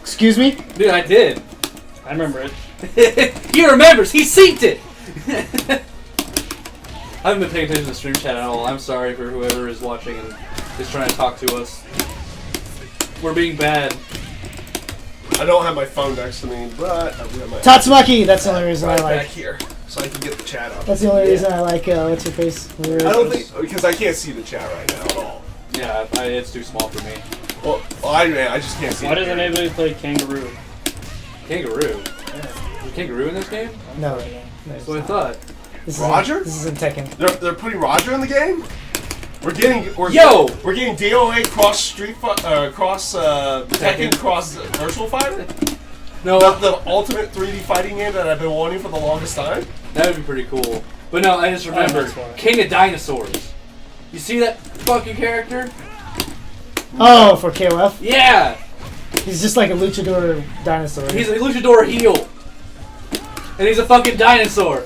Excuse me? Dude, I did. I remember it. He remembers! He synced it! I haven't been paying attention to the stream chat at all. I'm sorry for whoever is watching and is trying to talk to us. We're being bad. I don't have my phone next to me, but I do have my Tatsumaki. That's the only reason right I like. back here, so I can get the chat up. That's the only reason I like. What's your face? I don't think because I can't see the chat right now at all. Yeah, it's too small for me. Well, I just can't see. Why it doesn't here. anybody play Kangaroo? Kangaroo. Is there Kangaroo in this game? No. That's what I thought. This Roger? This isn't Tekken. They're putting Roger in the game? We're getting Yo! We're getting DOA cross Tekken cross Virtual Fighter. No, The ultimate 3D fighting game that I've been wanting for the longest time. that would be pretty cool. But no, I just remembered that's why. King of Dinosaurs. You see that fucking character? Oh, for KOF? Yeah, He's just like a luchador dinosaur. he's a luchador heel, and he's a fucking dinosaur,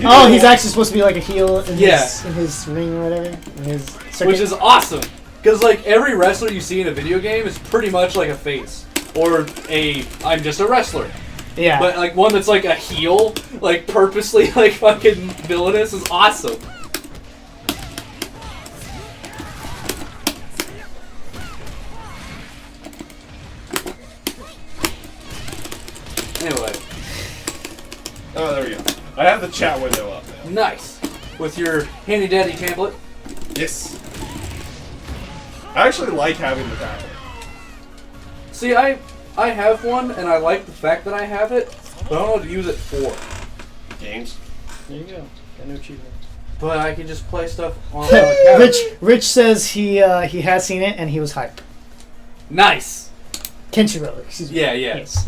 Oh, he's actually supposed to be like a heel in, Yeah. in his ring or whatever. In his circuit. which is awesome. Because like every wrestler you see in a video game is pretty much like a face or I'm just a wrestler. yeah. But like one that's like a heel, like purposely like fucking villainous is awesome. Anyway, Oh, there we go. I have the chat window up now. nice. With your handy dandy tablet. Yes. I actually like having the tablet. See, I have one and I like the fact that I have it, but I don't know what to use it for. Games. There you go. Got no achievement. But I can just play stuff on the couch. Rich says he has seen it and he was hyped. Nice. Kenshiro, excuse me. Yeah, yeah. Yes.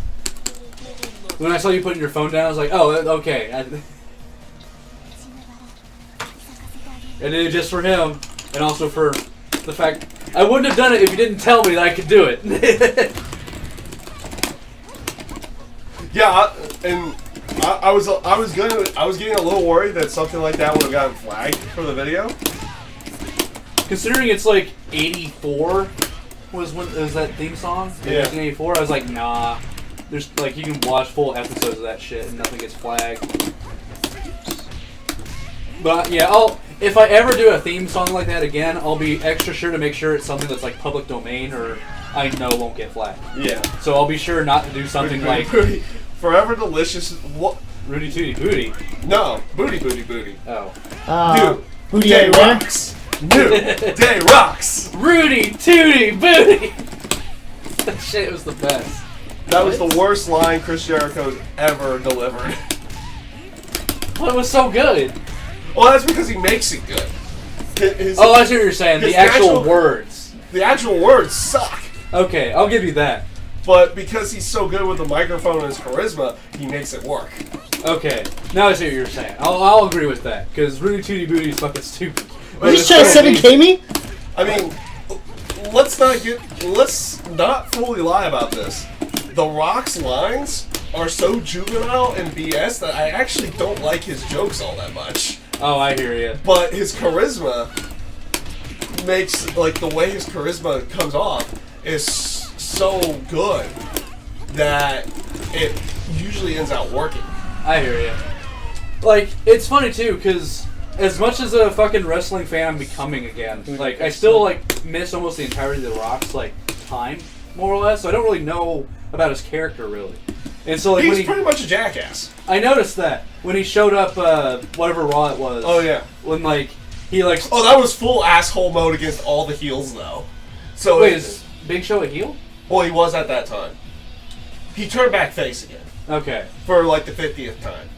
When I saw you putting your phone down, I was like, oh, okay. I did it just for him, and also for the fact I wouldn't have done it if you didn't tell me that I could do it. Yeah, I was getting a little worried that something like that would have gotten flagged for the video. Considering it's like 84 was that theme song in Yeah. 1984, I was like, nah. There's like you can watch full episodes of that shit and nothing gets flagged. But yeah, if I ever do a theme song like that again, I'll be extra sure to make sure it's something that's like public domain or I know won't get flagged. Yeah. So I'll be sure not to do something like Forever Delicious. What? Rudy Tooty Booty. No, booty. Oh. Dude, Booty day everywhere. rocks. Dude, day rocks. Rudy Tooty Booty! That shit was the best. That was the worst line Chris Jericho's ever delivered. Well, it was so good. Well, that's because he makes it good. Oh, I see what you're saying. his The actual natural- words. The actual words suck. Okay, I'll give you that. But because he's so good with the microphone and his charisma, he makes it work. Okay, now I see what you're saying. I'll agree with that because Rudy Tooty Booty is fucking stupid. You just trying to 7K me? I mean, let's not fully lie about this. The Rock's lines are so juvenile and BS that I actually don't like his jokes all that much. Oh, I hear you. But his charisma makes, like, the way his charisma comes off is so good that it usually ends out working. I hear you. Like, it's funny too because as much as a fucking wrestling fan I'm becoming again, like I still like miss almost the entirety of the Rock's like time more or less. So I don't really know about his character really. And so like He's when pretty much a jackass. I noticed that when he showed up, whatever Raw it was. Oh, yeah. When like he like. Oh, that was full asshole mode against all the heels, though. So Wait, is Big Show a heel? well, he was at that time. He turned back face again Okay. for like the 50th time.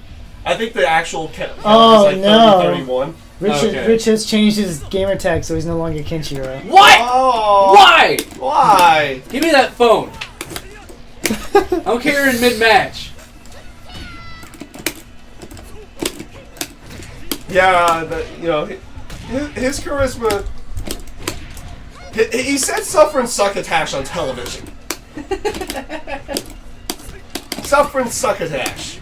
I think the actual count Oh, is like no. 31. Okay. Rich has changed his gamer tag so he's no longer Kenshiro. What? Oh, Why? Why? Give me that phone. I don't care in mid-match. Yeah, his charisma. He said "Suffer and Succotash" on television. Suffer and Succotash.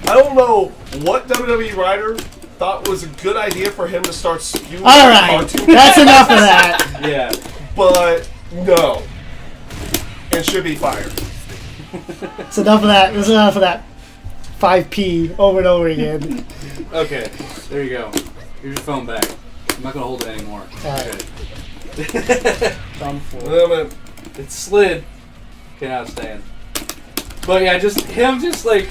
I don't know what WWE writer thought was a good idea for him to start spewing Alright, cartoon, that's enough of that. Yeah. but no, and should be fired. It's enough of that. There's enough of that 5P over and over again. Okay. There you go. Here's your phone back. I'm not gonna hold it anymore. Alright. Okay. Thumb full. It slid. Okay, now it's staying. But yeah, just him, just like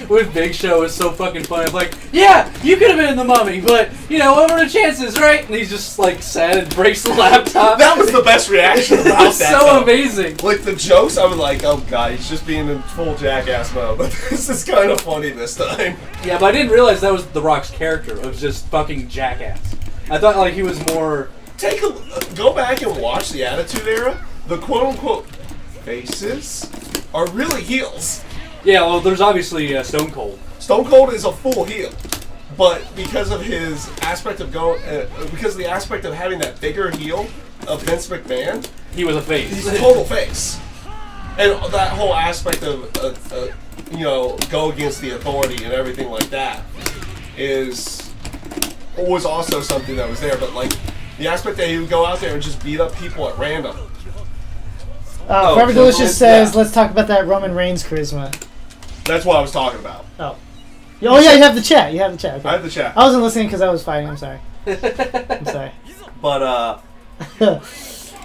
with Big Show is so fucking funny. I'm like, yeah, you could have been in the Mummy, but you know, what were the chances, right? And he's just like sad and breaks the laptop. That was the best reaction about It's that. so though. amazing. Like the jokes, I was like, oh god, he's just being in full jackass mode. But this is kind of funny this time. Yeah, but I didn't realize that was The Rock's character. It was just fucking jackass. I thought like he was more. Go back and watch the Attitude Era. The quote unquote faces are really heels. Yeah, well, there's obviously Stone Cold. Stone Cold is a full heel, but because of his aspect of because of the aspect of having that bigger heel of Vince McMahon, He was a face. he's a total face. And that whole aspect of go against the authority and everything like that was also something that was there. But like the aspect that he would go out there and just beat up people at random. Forever so Delicious says, yeah. let's talk about that Roman Reigns charisma. That's what I was talking about. Oh. Oh, yeah, you have the chat. You have the chat. Okay. I have the chat. I wasn't listening because I was fighting. I'm sorry. I'm sorry. But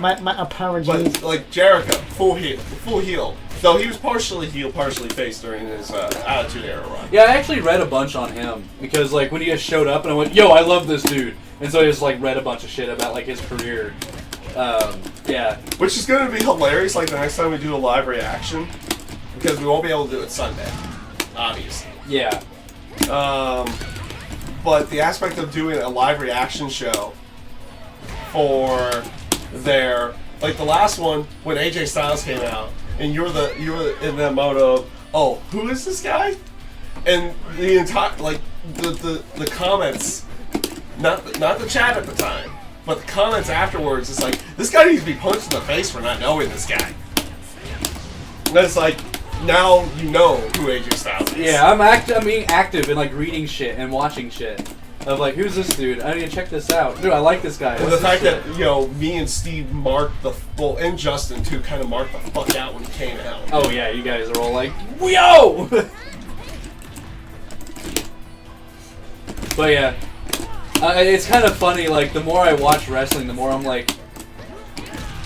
my apologies. But like Jericho, full heel. Though he was partially heel, partially face during his Attitude Era run. Yeah, I actually read a bunch on him because like when he just showed up and I went, "Yo, I love this dude," and so I just like read a bunch of shit about like his career. Yeah. Which is going to be hilarious. Like the next time we do a live reaction, because we won't be able to do it Sunday, obviously. Yeah. But the aspect of doing a live reaction show for their like the last one when AJ Styles came out. And you were in that mode of, oh, who is this guy? And the entire the comments, not the chat at the time, but the comments afterwards, it's like this guy needs to be punched in the face for not knowing this guy. And it's like now you know who AJ Styles is. Yeah, I'm being active and like reading shit and watching shit. Of like, who's this dude? I need to check this out. Dude, I like this guy. And What's the fact this that me and Steve and Justin too kind of marked the fuck out when he came out. Oh yeah, you guys are all like, yo! But yeah, it's kind of funny. Like the more I watch wrestling, the more I'm like,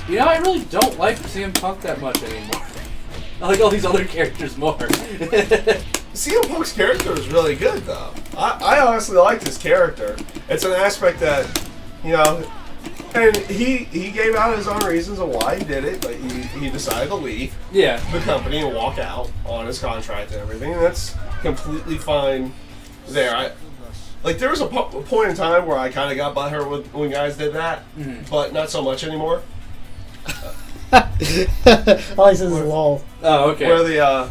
you know, I really don't like CM Punk that much anymore. I like all these other characters more. CM Punk's character is really good, though. I honestly liked his character. It's an aspect that, and he gave out his own reasons of why he did it, but he decided to leave Yeah. the company and walk out on his contract and everything, and that's completely fine there. There was a point in time where I kind of got butthurt when guys did that, but not so much anymore. All he says is lol. Oh, okay. Where the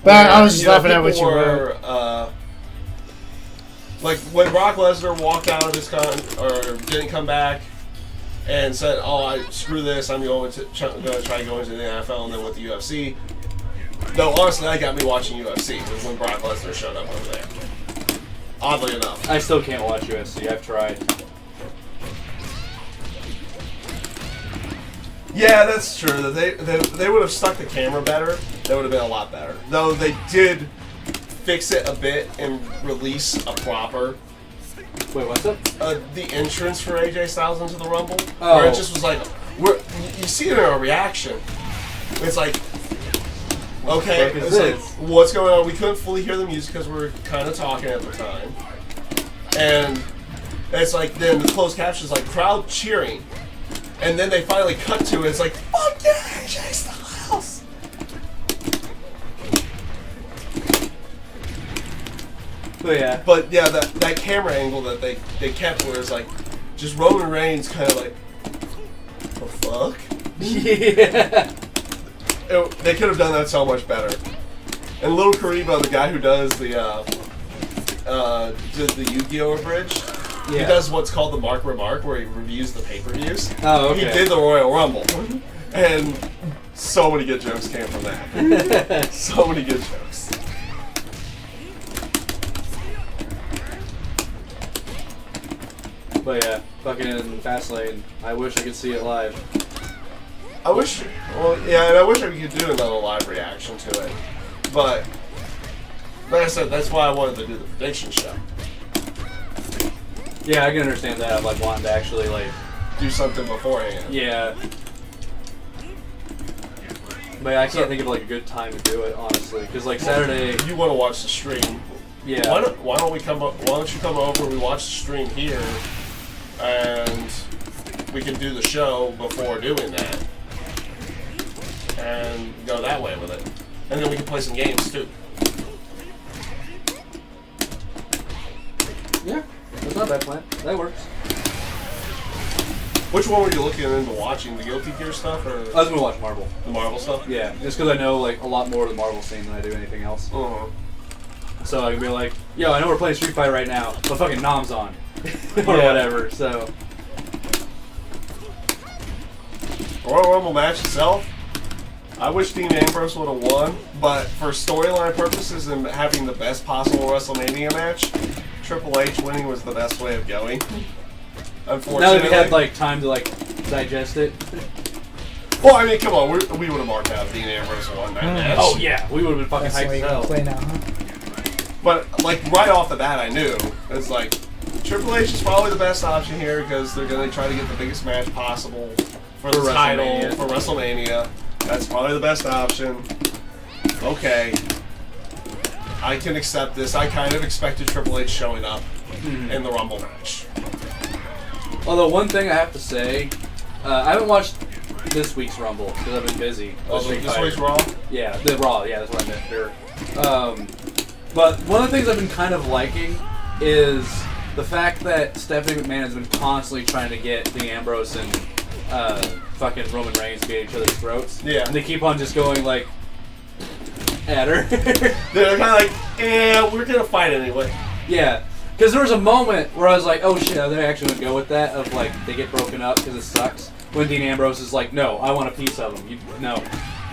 But I was just laughing at what you people wrote. Like when Brock Lesnar walked out of his or didn't come back and said, "Oh, screw this! I'm going to try to go into the NFL and then with the UFC." No, honestly, that got me watching UFC was when Brock Lesnar showed up over there. Oddly enough, I still can't watch UFC. I've tried. yeah, that's true. That they would have stuck the camera better. That would have been a lot better. Though they did fix it a bit and release a proper Wait, what's up? the entrance for AJ Styles into the Rumble, Oh. where it just was like, you see it in our reaction. It's like, okay, What is it's like, this? what's going on? We couldn't fully hear the music because we were kind of talking at the time, and it's like then the closed captions like crowd cheering, and then they finally cut to it. It's like, fuck yeah, AJ Styles. But yeah. But yeah, that camera angle that they kept where it's like just Roman Reigns kind of like, the fuck? Yeah. They could have done that so much better. And Little Kariba, the guy who does the Yu-Gi-Oh! Abridged, he Yeah. does what's called the Mark Remark, where he reviews the pay-per-views. Oh, okay. He did the Royal Rumble. And so many good jokes came from that. So many good jokes. But yeah, fucking Fastlane. I wish I could see it live. I wish, and I wish I could do another live reaction to it. But, like I said, that's why I wanted to do the prediction show. Yeah, I can understand that. Like wanting to actually like. Do something beforehand. Yeah. But I can't think of like a good time to do it, honestly, because like Saturday. You want to watch the stream? Yeah. Why don't we come? Why don't you come over? We watch the stream here, and we can do the show before doing that, and go that way with it, and then we can play some games too. Yeah, that's not a bad plan. That works. Which one were you looking into watching? The Guilty Gear stuff or I was gonna watch Marvel. the Marvel stuff? Yeah, just because I know like a lot more of the Marvel scene than I do anything else. Uh-huh. So I can be like, yo, I know we're playing Street Fighter right now, but fucking Nom's on. Or Yeah. whatever, so. Royal Rumble match itself, I wish Dean Ambrose would have won, but for storyline purposes and having the best possible WrestleMania match, Triple H winning was the best way of going. Unfortunately. Now that we had like time to like digest it. Well, I mean, come on, we would have marked out Dean Ambrose won that match. Oh yeah, we would have been fucking That's the hyped way as you're hell. gonna play now, huh? But, like, right off the bat, I knew. It's like, Triple H is probably the best option here because they're going to try to get the biggest match possible for the For title WrestleMania. for WrestleMania. That's probably the best option. Okay. I can accept this. I kind of expected Triple H showing up in the Rumble match. Although one thing I have to say, I haven't watched this week's Rumble because I've been busy. Oh, with Street this Fighter. week's Raw? Yeah, the Raw. Yeah, that's what I meant. Sure. But one of the things I've been kind of liking is the fact that Stephanie McMahon has been constantly trying to get Dean Ambrose and fucking Roman Reigns to get each other's throats. Yeah. And they keep on just going like at her. They're kind of like, we're going to fight anyway. Yeah. Because there was a moment where I was like, oh shit, are they actually going to go with that? Of like, they get broken up because it sucks. When Dean Ambrose is like, no, I want a piece of them. No,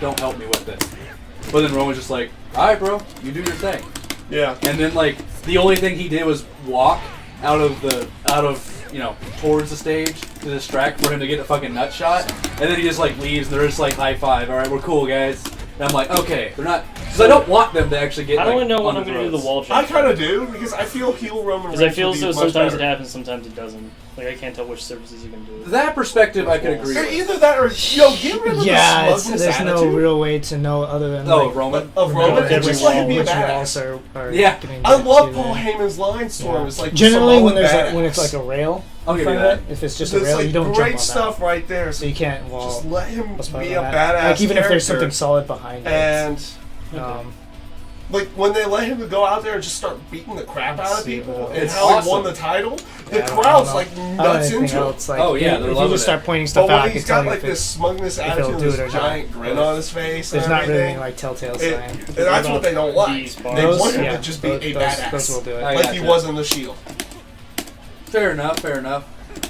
don't help me with this. But then Roman's just like, alright bro, you do your thing. Yeah. And then like, the only thing he did was walk out of towards the stage to distract for him to get a fucking nut shot. And then he just like leaves and they're just like, high five, alright, we're cool guys. And I'm like, okay, they're not, because I don't want them to actually get How do like, I know when on I'm going to do the throats. wall I check? kind of do, because I feel heel Roman Reigns Because I feel would as be though much sometimes better. it happens, sometimes it doesn't. Like, I can't tell which surfaces you can do it. That perspective I could agree Or with. either that or, yo, get rid of Yeah, the it's, smugness there's no attitude real way to know other than Oh, like, Roman? of Roman, and just let him be a which walls badass. are Yeah. getting I get love to Paul there. Heyman's line storm. Yeah. It's like Generally Samoan when there's badass. when it's like a rail I'll in give you front of that. it, if it's just a It's rail, like you don't great jump on stuff right there. that. So you can't Just let him what's part be of a that. badass Like even if there's character. something solid behind it. And Um, like when they let him go out there and just start beating the crap out of See, people, and it's how he won awesome. the title, the yeah, I don't crowd's know. like I don't nuts anything into it. else, like, Oh, yeah, if they're you loving just start it. pointing But stuff out, I when can he's tell got you like if this it's, smugness if attitude, he'll and do this it or giant not. grin on his face, there's and not really everything, any like telltale it- sign. and that's what they don't like. These They bars. want him yeah, to just be a those badass, will do it. I like gotcha. he was in the Shield. Fair enough, fair enough.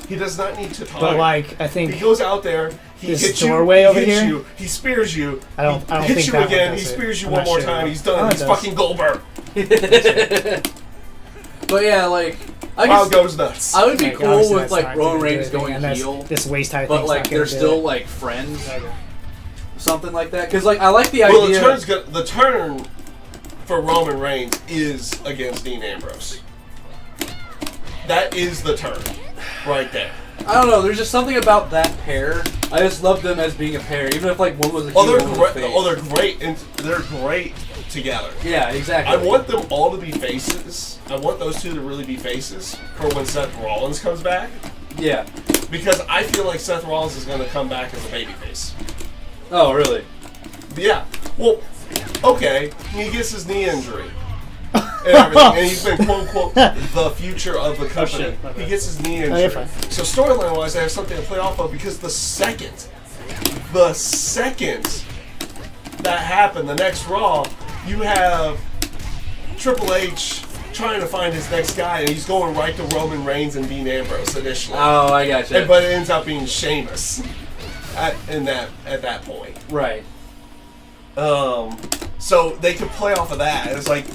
He does not need to talk. But like I He think goes out there, he This hits you, doorway he over hits here? you, he spears you, I don't he hits think you that one again, he does it. spears you I'm one not more sure. time, he's Oh, done, it he's does. fucking Goldberg. But yeah, like I Crowd guess goes nuts. I would be like, cool obviously with that's like not Roman gonna do Reigns anything, going and that's- heel, This waist height but thing's like not they're gonna do still it. like friends, Okay. something like that. Because like I like the Well, idea. the turn for Roman Reigns is against Dean Ambrose. That is the turn, right there. I don't know. There's just something about that pair. I just love them as being a pair, even if like one was a heel, Oh, they're one was a great. face. Oh, they're great, and they're great together. Yeah, exactly. I want them all to be faces. I want those two to really be faces for when Seth Rollins comes back, Yeah. because I feel like Seth Rollins is going to come back as a babyface. Oh, really? Yeah. Well, okay. He gets his knee injury. And everything, and he's been quote unquote the future of the company. shit, my bad. He gets his knee you're injury. fine. So storyline wise, I have something to play off of because the second that happened, the next Raw, you have Triple H trying to find his next guy, and he's going right to Roman Reigns and Dean Ambrose initially. Oh, I gotcha. But it ends up being Sheamus at that point. Right. So they could play off of that. And it's like,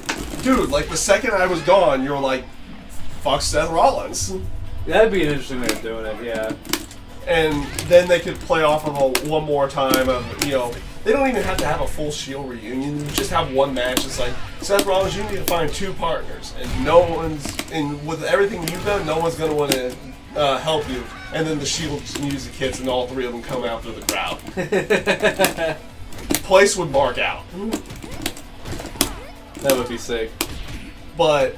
dude, like the second I was gone, you were like, fuck Seth Rollins. That'd be an interesting way of doing it. Yeah. And then they could play off of a one more time of, you know, they don't even have to have a full Shield reunion. You just have one match. It's like, Seth Rollins, you need to find two partners. And with everything you've done, no one's going to want to help you. And then the Shield music hits and all three of them come out through the crowd. place would mark out. That would be sick. But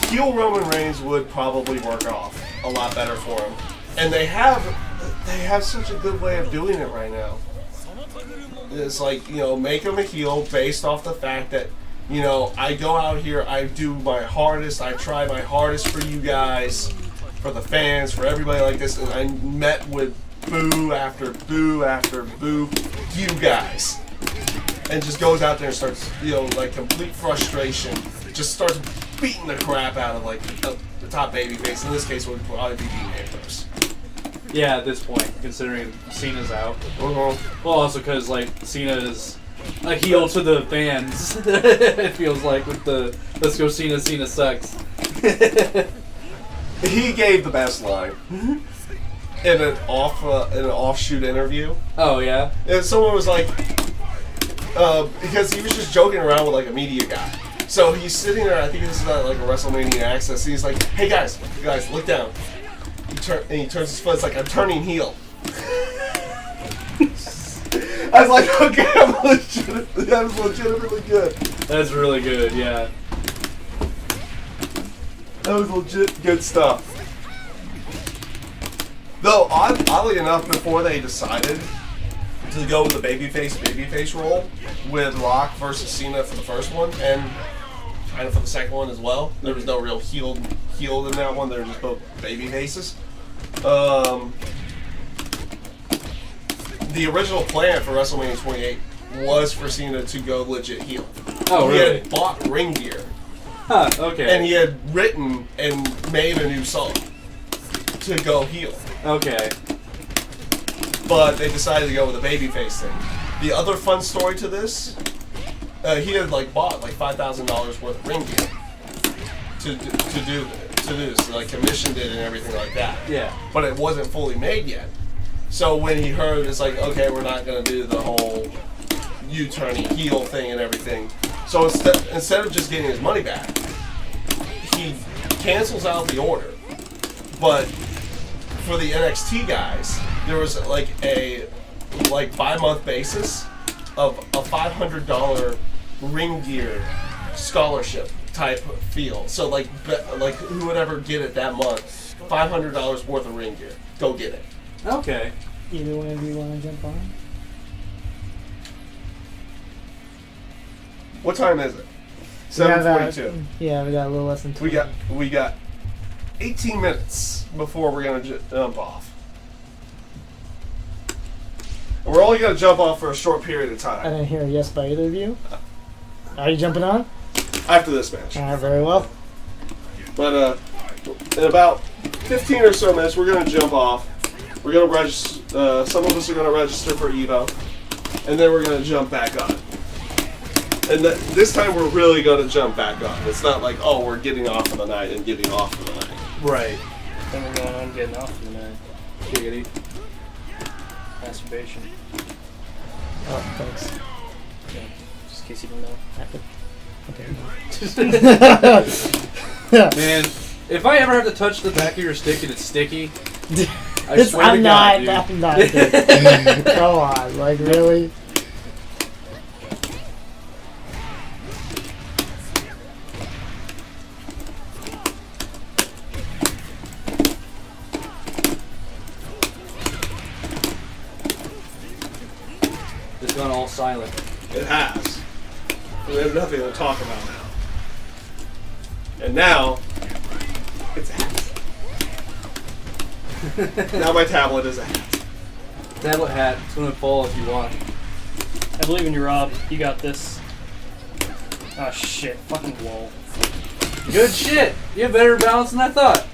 heel Roman Reigns would probably work off a lot better for him. And they have such a good way of doing it right now. It's like, make him a heel based off the fact that, I go out here, I do my hardest, I try my hardest for you guys, for the fans, for everybody like this, and I met with boo after boo after boo, you guys. And just goes out there and starts, complete frustration, just starts beating the crap out of, the top babyface. In this case, would probably be Dean Ambrose. Yeah, at this point, considering Cena's out. Uh-huh. Well, also because, Cena is a heel to the fans. It feels like with the "Let's go Cena, Cena sucks." He gave the best line in an offshoot interview. Oh, yeah? And someone was like, because he was just joking around with a media guy. So he's sitting there, I think this is at a WrestleMania Access, and he's like, hey guys, look down. And he turns his foot, it's like, I'm turning heel. I was like, okay, that was legitimately good. That's really good, yeah. That was legit good stuff. Though, oddly enough, before they decided to go with the babyface role with Rock versus Cena for the first one, and kind of for the second one as well, there was no real heel in that one. They were just both baby faces. The original plan for WrestleMania 28 was for Cena to go legit heel. Oh, He really? had bought ring gear, Huh, okay. and he had written and made a new song to go heel. Okay. But they decided to go with a babyface thing. The other fun story to this, he had bought $5,000 worth of ring gear to do this, commissioned it and everything like that. Yeah. But it wasn't fully made yet. So when he heard, it's like, okay, we're not gonna do the whole you turning heel thing and everything. So instead of just getting his money back, he cancels out the order. But for the NXT guys, there was a by-month basis of a $500 ring gear scholarship type feel. So who would ever get it that month, $500 worth of ring gear, go get it. Okay. Either one of you want to jump on? What time is it? We got 7:42. Yeah, we got a little less than 20. We got 18 minutes before we're gonna jump off. And we're only gonna jump off for a short period of I time didn't hear a yes by either of you. Are you jumping on? after this match. Alright, very well. But in about 15 or so minutes, we're gonna jump off. We're gonna register. Some of us are gonna register for Evo, and then we're gonna jump back on. And this time, we're really gonna jump back on. It's not like, oh, we're getting off for the night and getting off for the night. Right. Then we're going on getting off for the night. Giggity. Masturbation. Oh, thanks. Yeah, just in case you don't know. Okay. Man, if I ever have to touch the back of your stick and it's sticky, I This, swear to I'm God, not. dude. I'm not. Come on, really? It's gone all silent. It has. We have nothing to talk about now. And now, it's a hat. Now my tablet is a hat. Tablet hat. It's gonna fall if you want. I believe in you, Rob. You got this. Oh shit, fucking wall. Good shit. You have better balance than I thought.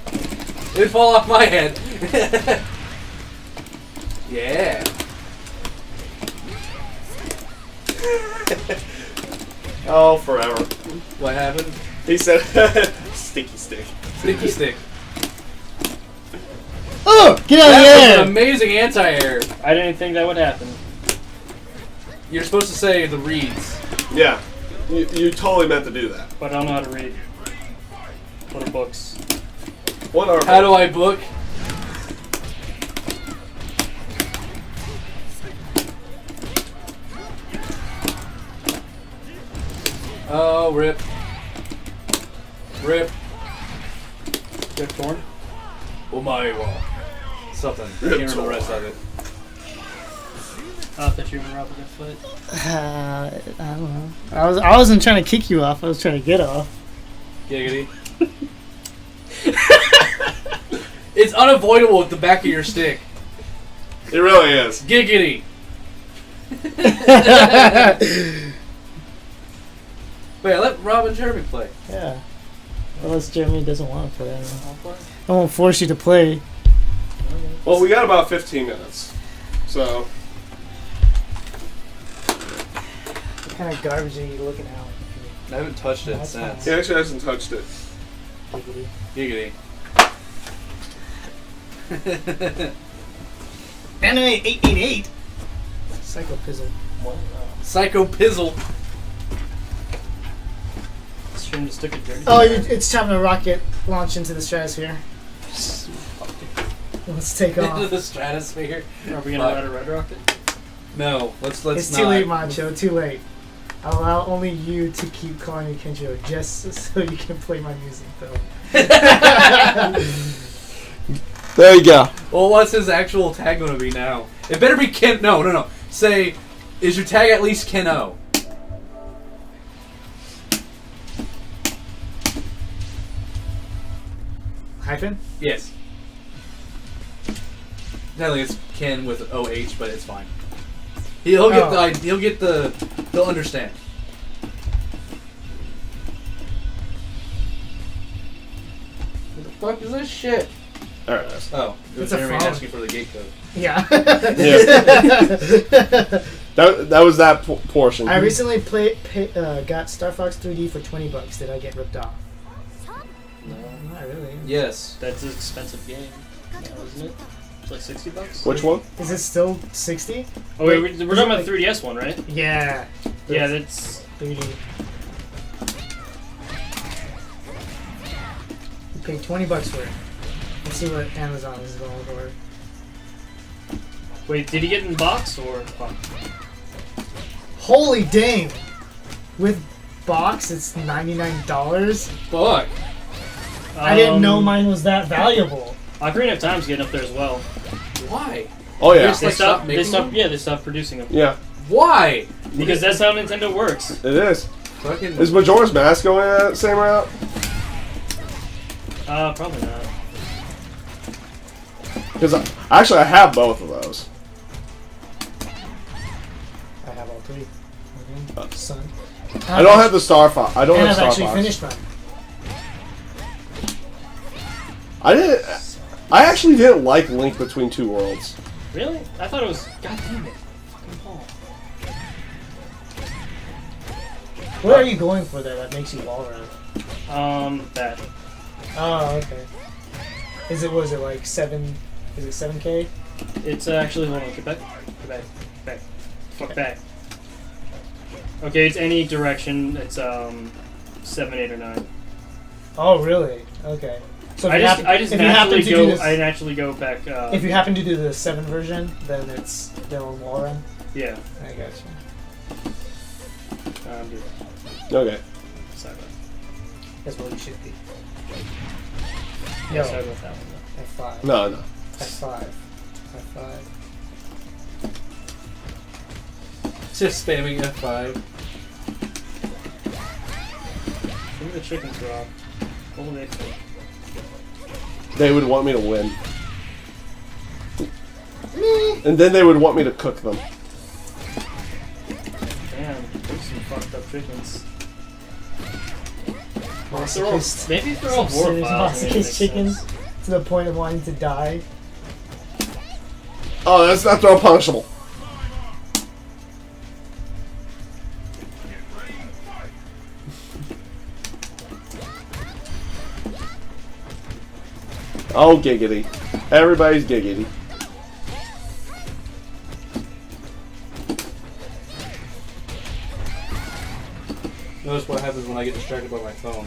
It'd fall off my head. Yeah. Oh, forever. What happened? He said, sticky stick. Sticky stick. Oh, get out of That was here! an amazing anti-air. I didn't think that would happen. You're supposed to say the reads. Yeah, you totally meant to do that. But I don't know how to read. What are books? What are How do I book? rip. Rip. Rip Torn. Oh my god. Something. Can't remember the rest of it. I thought you were Robert Foot. I don't know. I wasn't trying to kick you off. I was trying to get off. Giggity. It's unavoidable with the back of your stick. It really is. Giggity. Wait, let Rob and Jeremy play. Yeah. Unless Jeremy doesn't want to play. I don't know. I won't force you to play. Well, we got about 15 minutes. So, What kind of garbage are you looking at? I haven't touched it That's since. he actually hasn't touched it. Giggity. Giggity. Anime 888. Psycho Pizzle. Psycho Pizzle. Stream just took a dirty. Oh, it's time to rocket launch into the stratosphere. Let's take Into off. the stratosphere. Are we gonna ride a red rocket? No, let's It's not. too late, Macho. Too late. I'll allow only you to keep calling me Kenjo just so you can play my music, though. There you go. Well, what's his actual tag going to be now? It better be Ken. No. Say, is your tag at least Ken-O? Hyphen? Yes. Technically, it's Ken with OH, but it's fine. He'll get He'll understand. What the fuck is this shit? There it is. Oh, it was It's a Jeremy phone. asking for the gate code. Yeah. That was that portion. I recently got Star Fox 3D for $20. Did I get ripped off? No. Not really. Yes. That's an expensive game. No, isn't it? It's like $60. Which one? Is it still 60? Oh wait, we're Is talking it about like- the 3DS one, right? Yeah. Yeah, that's 3D. You paid $20 for it. Let's see what Amazon is going for. Wait, did he get in the box or? Oh. Holy dang! With box, it's $99. Fuck. I didn't know mine was that valuable. Ocarina of Time's getting up there as well. Why? Oh yeah. They stopped making them? Yeah, they stopped producing them Yeah, Why? because that's how Nintendo works. it is. Fucking. Is Majora's Mask going that same route? Probably not. Because actually I have both of those. I have all three. Son. I don't have the Star Fox. I don't And have I've Star actually Fox. finished mine. I actually didn't like Link Between Two Worlds. Really? I thought it was. God damn it! Fucking Paul. What are you going for there that makes you wall run? That. Oh, okay. Was it like 7? Is it 7K? It's actually, hold on, get back. Fuck back. Okay, it's any direction. It's 7, 8, or 9. Oh, really? Okay. So if I you just if you happen naturally to go. do this, I naturally go back. if you happen to do the 7 version, then they'll wall run. Yeah. I got you. Dude. Okay. Sorry about That's what you should be. that. Yo, Sorry about that one. F5. No. F5. F5. Just spamming F5. Give me the chickens, Rob. What will they think? They would want me to win. And then they would want me to cook them. Damn, there's some fucked up chickens. Masochist. Maybe they're all Serious warphiles. masochist chickens to the point of wanting to die. Oh, that's punishable. Oh, giggity. Everybody's giggity. Notice what happens when I get distracted by my phone.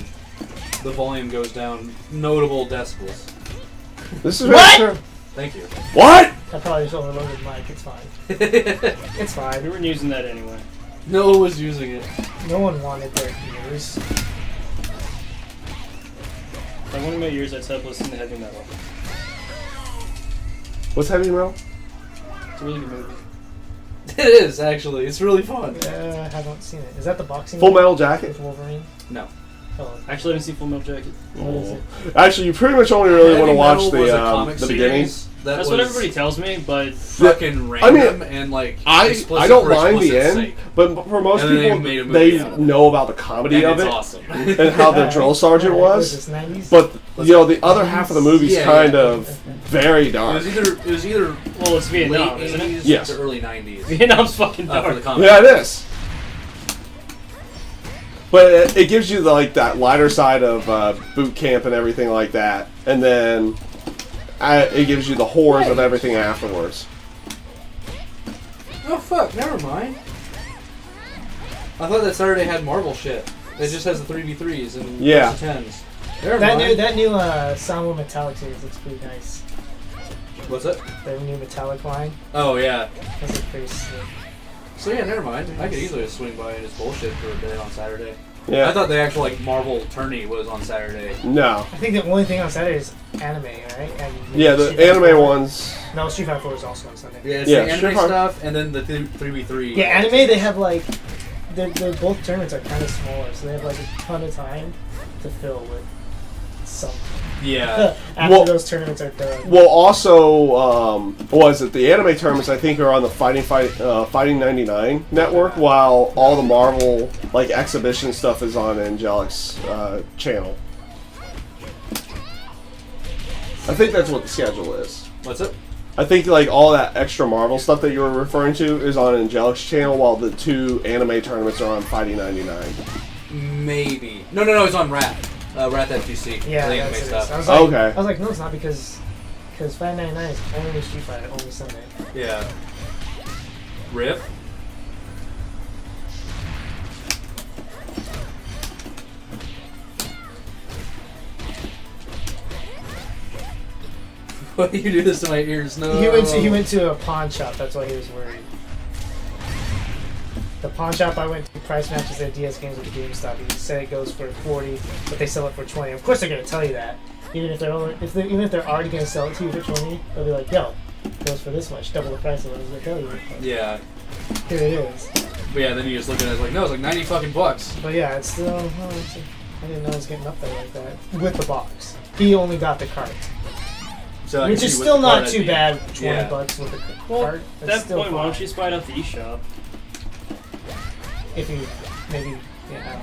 The volume goes down notable decibels. This is What? very true. Thank you. What? I probably just overloaded mic. It's fine. It's We fine. weren't using that anyway. No one was using it. No one wanted their ears. If I wanted my ears, I'd start listening to heavy metal. What's Heavy Metal? It's a really good movie. It is, actually. It's really fun. I haven't seen it. Is that the boxing Full one Metal Jacket? with Wolverine? No. Oh, Actually, I haven't seen Full Metal Jacket. what is it? Actually, you pretty much only really want to Heavy watch Metal was a comic the series beginnings. That That's was what everybody tells me, but fucking random and like I explicit don't for mind the explicit's end, sake. but for most And then they people, made a movie they out of it. know about the comedy And of it's it awesome. and how the drill sergeant Alright, was. this 90s? But the other half of the movie's Yeah, kind yeah. of very It dark. was either well, it's Vietnam, late isn't 80s it? Yes. to early 90s Vietnam's fucking for the dark. comic. Yeah, it is. But it gives you like that lighter side of boot camp and everything like that, and then it gives you the horrors of everything afterwards. Oh fuck, never mind. I thought that Saturday had Marvel shit. It just has the 3v3s and Yeah. versus 10s. Never That mind. new Soundwave Metallic series looks pretty nice. What's it? The new Metallic line. Oh yeah. That's like pretty sick. So yeah, never mind. I could easily just swing by and just bullshit for a bit on Saturday. Yeah. I thought the actual like Marvel tourney was on Saturday. No. I think the only thing on Saturday is anime, right? And Yeah, the Street Fighter anime 4. ones. No, Street Fighter 4 is also on Sunday. Yeah, it's Yeah, the anime Street Fighter- stuff and then the 3v3. Yeah, anime, they have like, they're both tournaments are kind of smaller, so they have like a ton of time to fill with something. Yeah. After Well- those tournaments are done. Well, also, was it the anime tournaments? I think are on the Fighting 99 network, while all the Marvel like exhibition stuff is on Angelic's channel. I think that's what the schedule is. What's it? I think like all that extra Marvel stuff that you were referring to is on Angelic's channel, while the two anime tournaments are on Fighting 99. Maybe. No, it's on Rat. Rat FGC. Yeah, the anime that's it. I stuff. was like, Okay. I was like, no, it's not because 599 is only Street Fighter, only Sunday. Yeah. Rip. Why do you do this to my ears? No. He went to a pawn shop. That's why he was worried. The pawn shop I went to, price matches their DS games with GameStop. He said it goes for 40, but they sell it for 20. Of course, they're gonna tell you that. Even if they're already gonna sell it to you for 20, they'll be like, "Yo, it goes for this much, double the price of what they tell you." Yeah. Here it is. But yeah, then you just look at it like, no, it's like 90 fucking bucks. But yeah, it's still. I didn't know it was getting up there like that with the box. He only got the cart, So I which can is see what still the not card too would be. bad. 20 Yeah. bucks with the Well, cart. at That's that still point, why fine. don't you spy it out the eShop? If you maybe, yeah.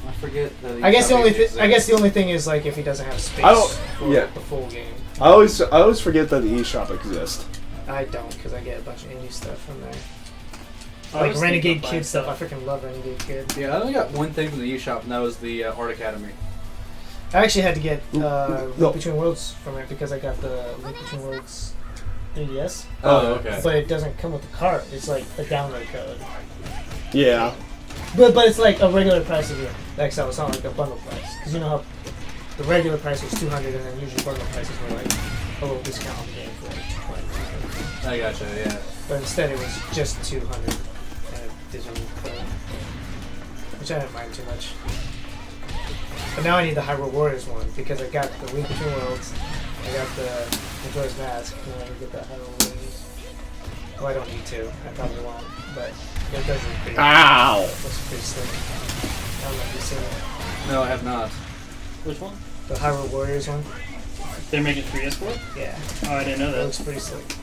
I forget that I guess the only exists. I guess the only thing is like if he doesn't have space I don't- for yeah. the full game. I always forget that the eShop exists. I don't because I get a bunch of indie stuff from there. I Like was Renegade thinking about Kid stuff. I stuff. freaking love Renegade Kid. Yeah, I only got one thing from the eShop, and that was the Art Academy. I actually had to get No. Link Between Worlds from it because I got the Link Between Worlds 3DS, Oh, okay. but it doesn't come with the cart. It's like a download code. Yeah. But it's like a regular price of the XL. It's not like a bundle price because you know how the regular price was 200 and then usually bundle prices were like a little discount on the game for like 20. I gotcha, yeah. But instead it was just 200 and a digital code, which I didn't mind too much. But now I need the Hyrule Warriors one because I got the Link Between Worlds, I got the Majora's Mask, and then I can get that Hyrule Warriors. Well, I don't need to. I probably won't, but it does look pretty. Ow! Looks pretty slick. I don't know if you've seen it. No, I have not. Which one? The Hyrule Warriors one. They're making 3DS for it? Yeah, Oh, I didn't know it that. looks pretty slick.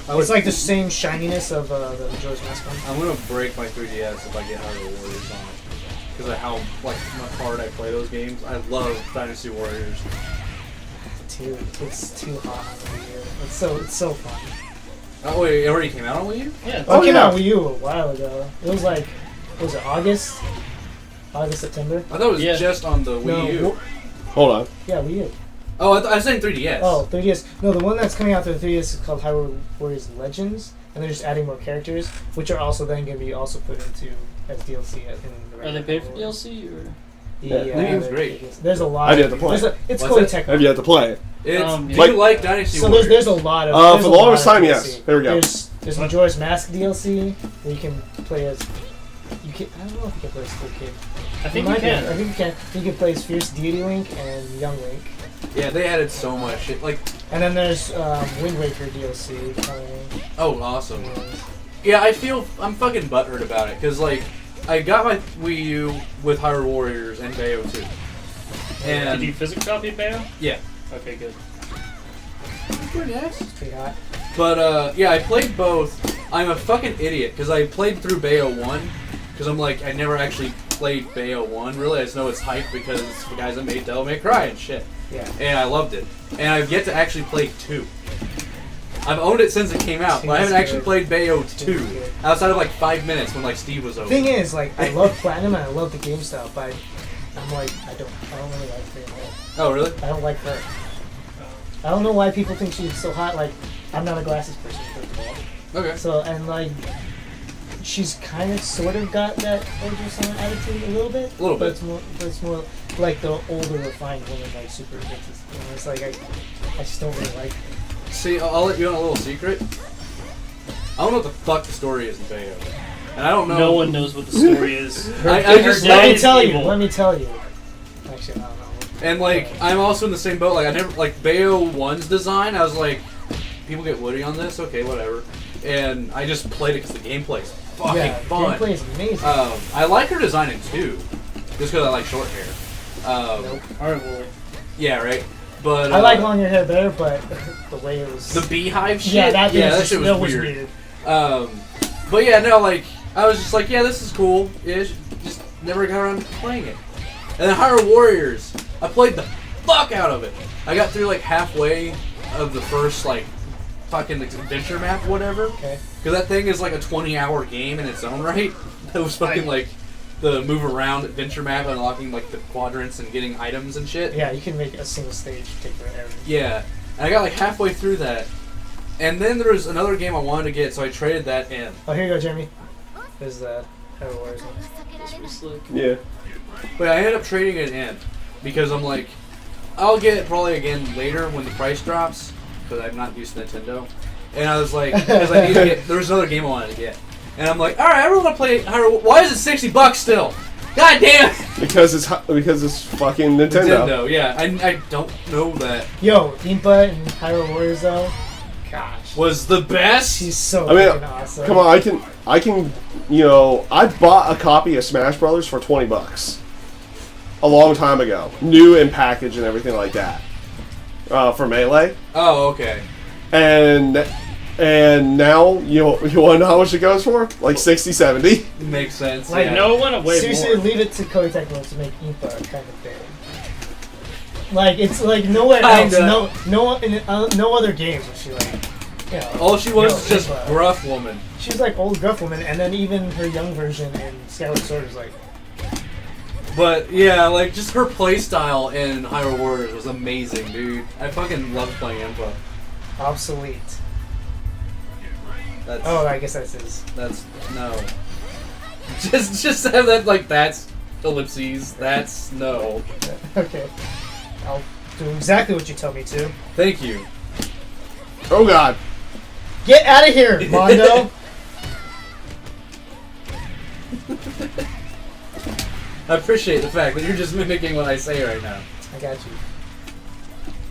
I would, It's like the same shininess of the Majora's Mask one. I'm gonna break my 3DS if I get Hyrule Warriors on it. Because of how like hard I play those games. I love Dynasty Warriors. Dude, it's too hot on the Wii U. It's so fun. Oh wait, it already came out on Wii U? Yeah. Oh, it came yeah. out on Wii U a while ago. It was like, what was it, August, September? I thought it was Yeah. just on the Wii U. Hold on. Yeah, Wii U. Oh, I was saying 3DS. Oh, 3DS. No, the one that's coming out to the 3DS is called Hyrule Warriors Legends, and they're just adding more characters, which are also then going to be also put into as DLC in the Are they regular paid for Hyrule. DLC or? Yeah, Yeah. The game's they're- great. There's a lot. I've yet to play. It's What's Koei it? Tecmo. I've yet to play it. It's, Do you like Dynasty So Warriors? there's a lot of. For there's the a lot longest of time, DLC. yes. There we go. There's Majora's Mask DLC where you can play as You can. I don't know if you can play Skull Kid. I think you might be. I can. think you can. You can play as Fierce Deity Link and Young Link. Yeah, they added so much shit. Like, And then there's Wind Waker DLC coming. oh, awesome. And Yeah, I'm fucking butthurt about it, because, like, I got my Wii U with Hyrule Warriors and Bayo 2. And, Did you physical copy Bayo? yeah. Okay, good. Pretty nice. it's pretty hot. But, yeah, I played both. I'm a fucking idiot, because I played through Bayo 1, because I'm like, I never actually played Bayo 1, really. I just know it's hype because it's the guys that made Devil May Cry and shit. Yeah. And I loved it. And I've yet to actually play 2. I've owned it since it came out, but I haven't actually played Bayo 2 outside of like 5 minutes when like Steve was over. Thing is, like, I love Platinum and I love the game style, but I'm like, I don't really like Bayonetta. Oh, really? I don't like her. I don't know why people think she's so hot. Like, I'm not a glasses person, first of all. Okay. So, and like, she's kind of sort of got that Ojo-sama attitude a little bit. A little bit. But it's more like the older, refined woman, like super princess. You know, it's like I just don't really like her. See, I'll let you on a little secret. I don't know what the fuck the story is in Bayo. And I don't know. No one knows what the story is. I just Her Let dad me is tell you. evil. Let me tell you. Actually, I don't know. And like, I'm also in the same boat. Like, I never like Bayo 1's design. I was like, people get woody on this. Okay, whatever. And I just played it because the gameplay's fucking Yeah, fun. gameplay is amazing. I like her design in 2, just because I like short hair. Nope. Alright, Wooly. Yeah, right. But I like longer hair better, but the way it was. the beehive shit. yeah, that shit was that weird. But yeah, no, like I was just like, yeah, this is cool. Yeah, just never got around to playing it. And then Hyrule Warriors, I played the fuck out of it. I got through like halfway of the first like fucking adventure map, whatever. Okay. Because that thing is like a 20-hour game in its own right. It was fucking like the move around adventure map, unlocking like the quadrants and getting items and shit. Yeah, you can make a single stage take forever. Yeah, and I got like halfway through that, and then there was another game I wanted to get, so I traded that in. Oh, here you go, Jeremy. There's the Hyrule Warriors one. This was slick. Yeah. But I ended up trading it in because I'm like, I'll get it probably again later when the price drops, because I'm not used to Nintendo. And I was like, because I need to get, there was another game I wanted to get, and I'm like, all right, I really want to play Hyrule. Why is it $60 still? God damn it! Because it's fucking Nintendo. Yeah, I don't know that Yo, Impa and Hyrule Warriors though. Gosh. was the best. She's so I mean, fucking awesome. Come on, I can, you know, I bought a copy of Smash Brothers for $20 a long time ago, new in package and everything like that, for Melee, Oh, okay. and now you want to know how much it goes for? Like 60, 70. Makes sense. Like, yeah. No one away Seriously, more. leave it to Koei Tecmo to make Impa kind of big. Like, it's like nowhere Kinda. else. No other games was she like, you know. All she was is just Impa. gruff woman. She's like old gruff woman, and then even her young version in Skyward Sword is like, But yeah, like just her playstyle in Hyrule Warriors was amazing, dude. I fucking loved playing Impa. obsolete. That's Oh, I guess that's his. that's no. Just have that like that's ellipses. That's no. Okay. I'll do exactly what you tell me to. Thank you. Oh God. Get out of here, Mondo! I appreciate the fact that you're just mimicking what I say right now. I got you.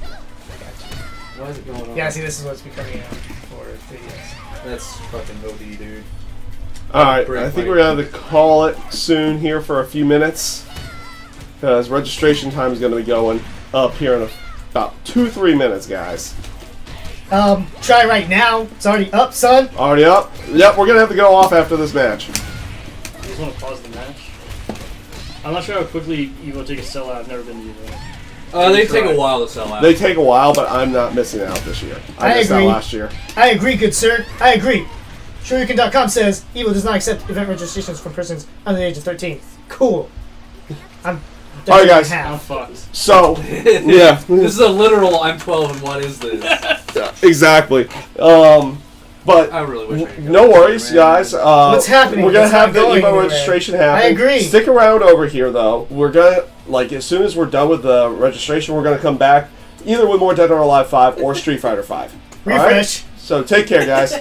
I got you. Why is it going on? Yeah, see, this is what's becoming out for 3DS. That's fucking OD, dude. All right, Break I think my- we're gonna have to call it soon here for a few minutes, because registration time is gonna be going up here in about 2-3 minutes, guys. Try right now. It's already up, son. Already up? Yep, we're gonna have to go off after this match. I just want to pause the match. I'm not sure how quickly Evo tickets sell out. I've never been to Evo. They take a while to sell out. They take a while, but I'm not missing out this year. I I missed out agree. last year. I agree, good sir. I agree. Shoryuken.com says Evo does not accept event registrations from persons under the age of 13. Cool. I'm. All right, guys. I'm Half. fucked. So, yeah, This is a literal I'm 12 and what is this? exactly. But I really wish I could go no this worries, year, man. guys. What's happening? We're gonna It's not have the going Evo anywhere. registration happen. I agree. Stick around over here, though. We're gonna as soon as we're done with the registration, we're gonna come back either with more Dead or Alive 5 or Street Fighter 5. All right? Refresh. So take care, guys.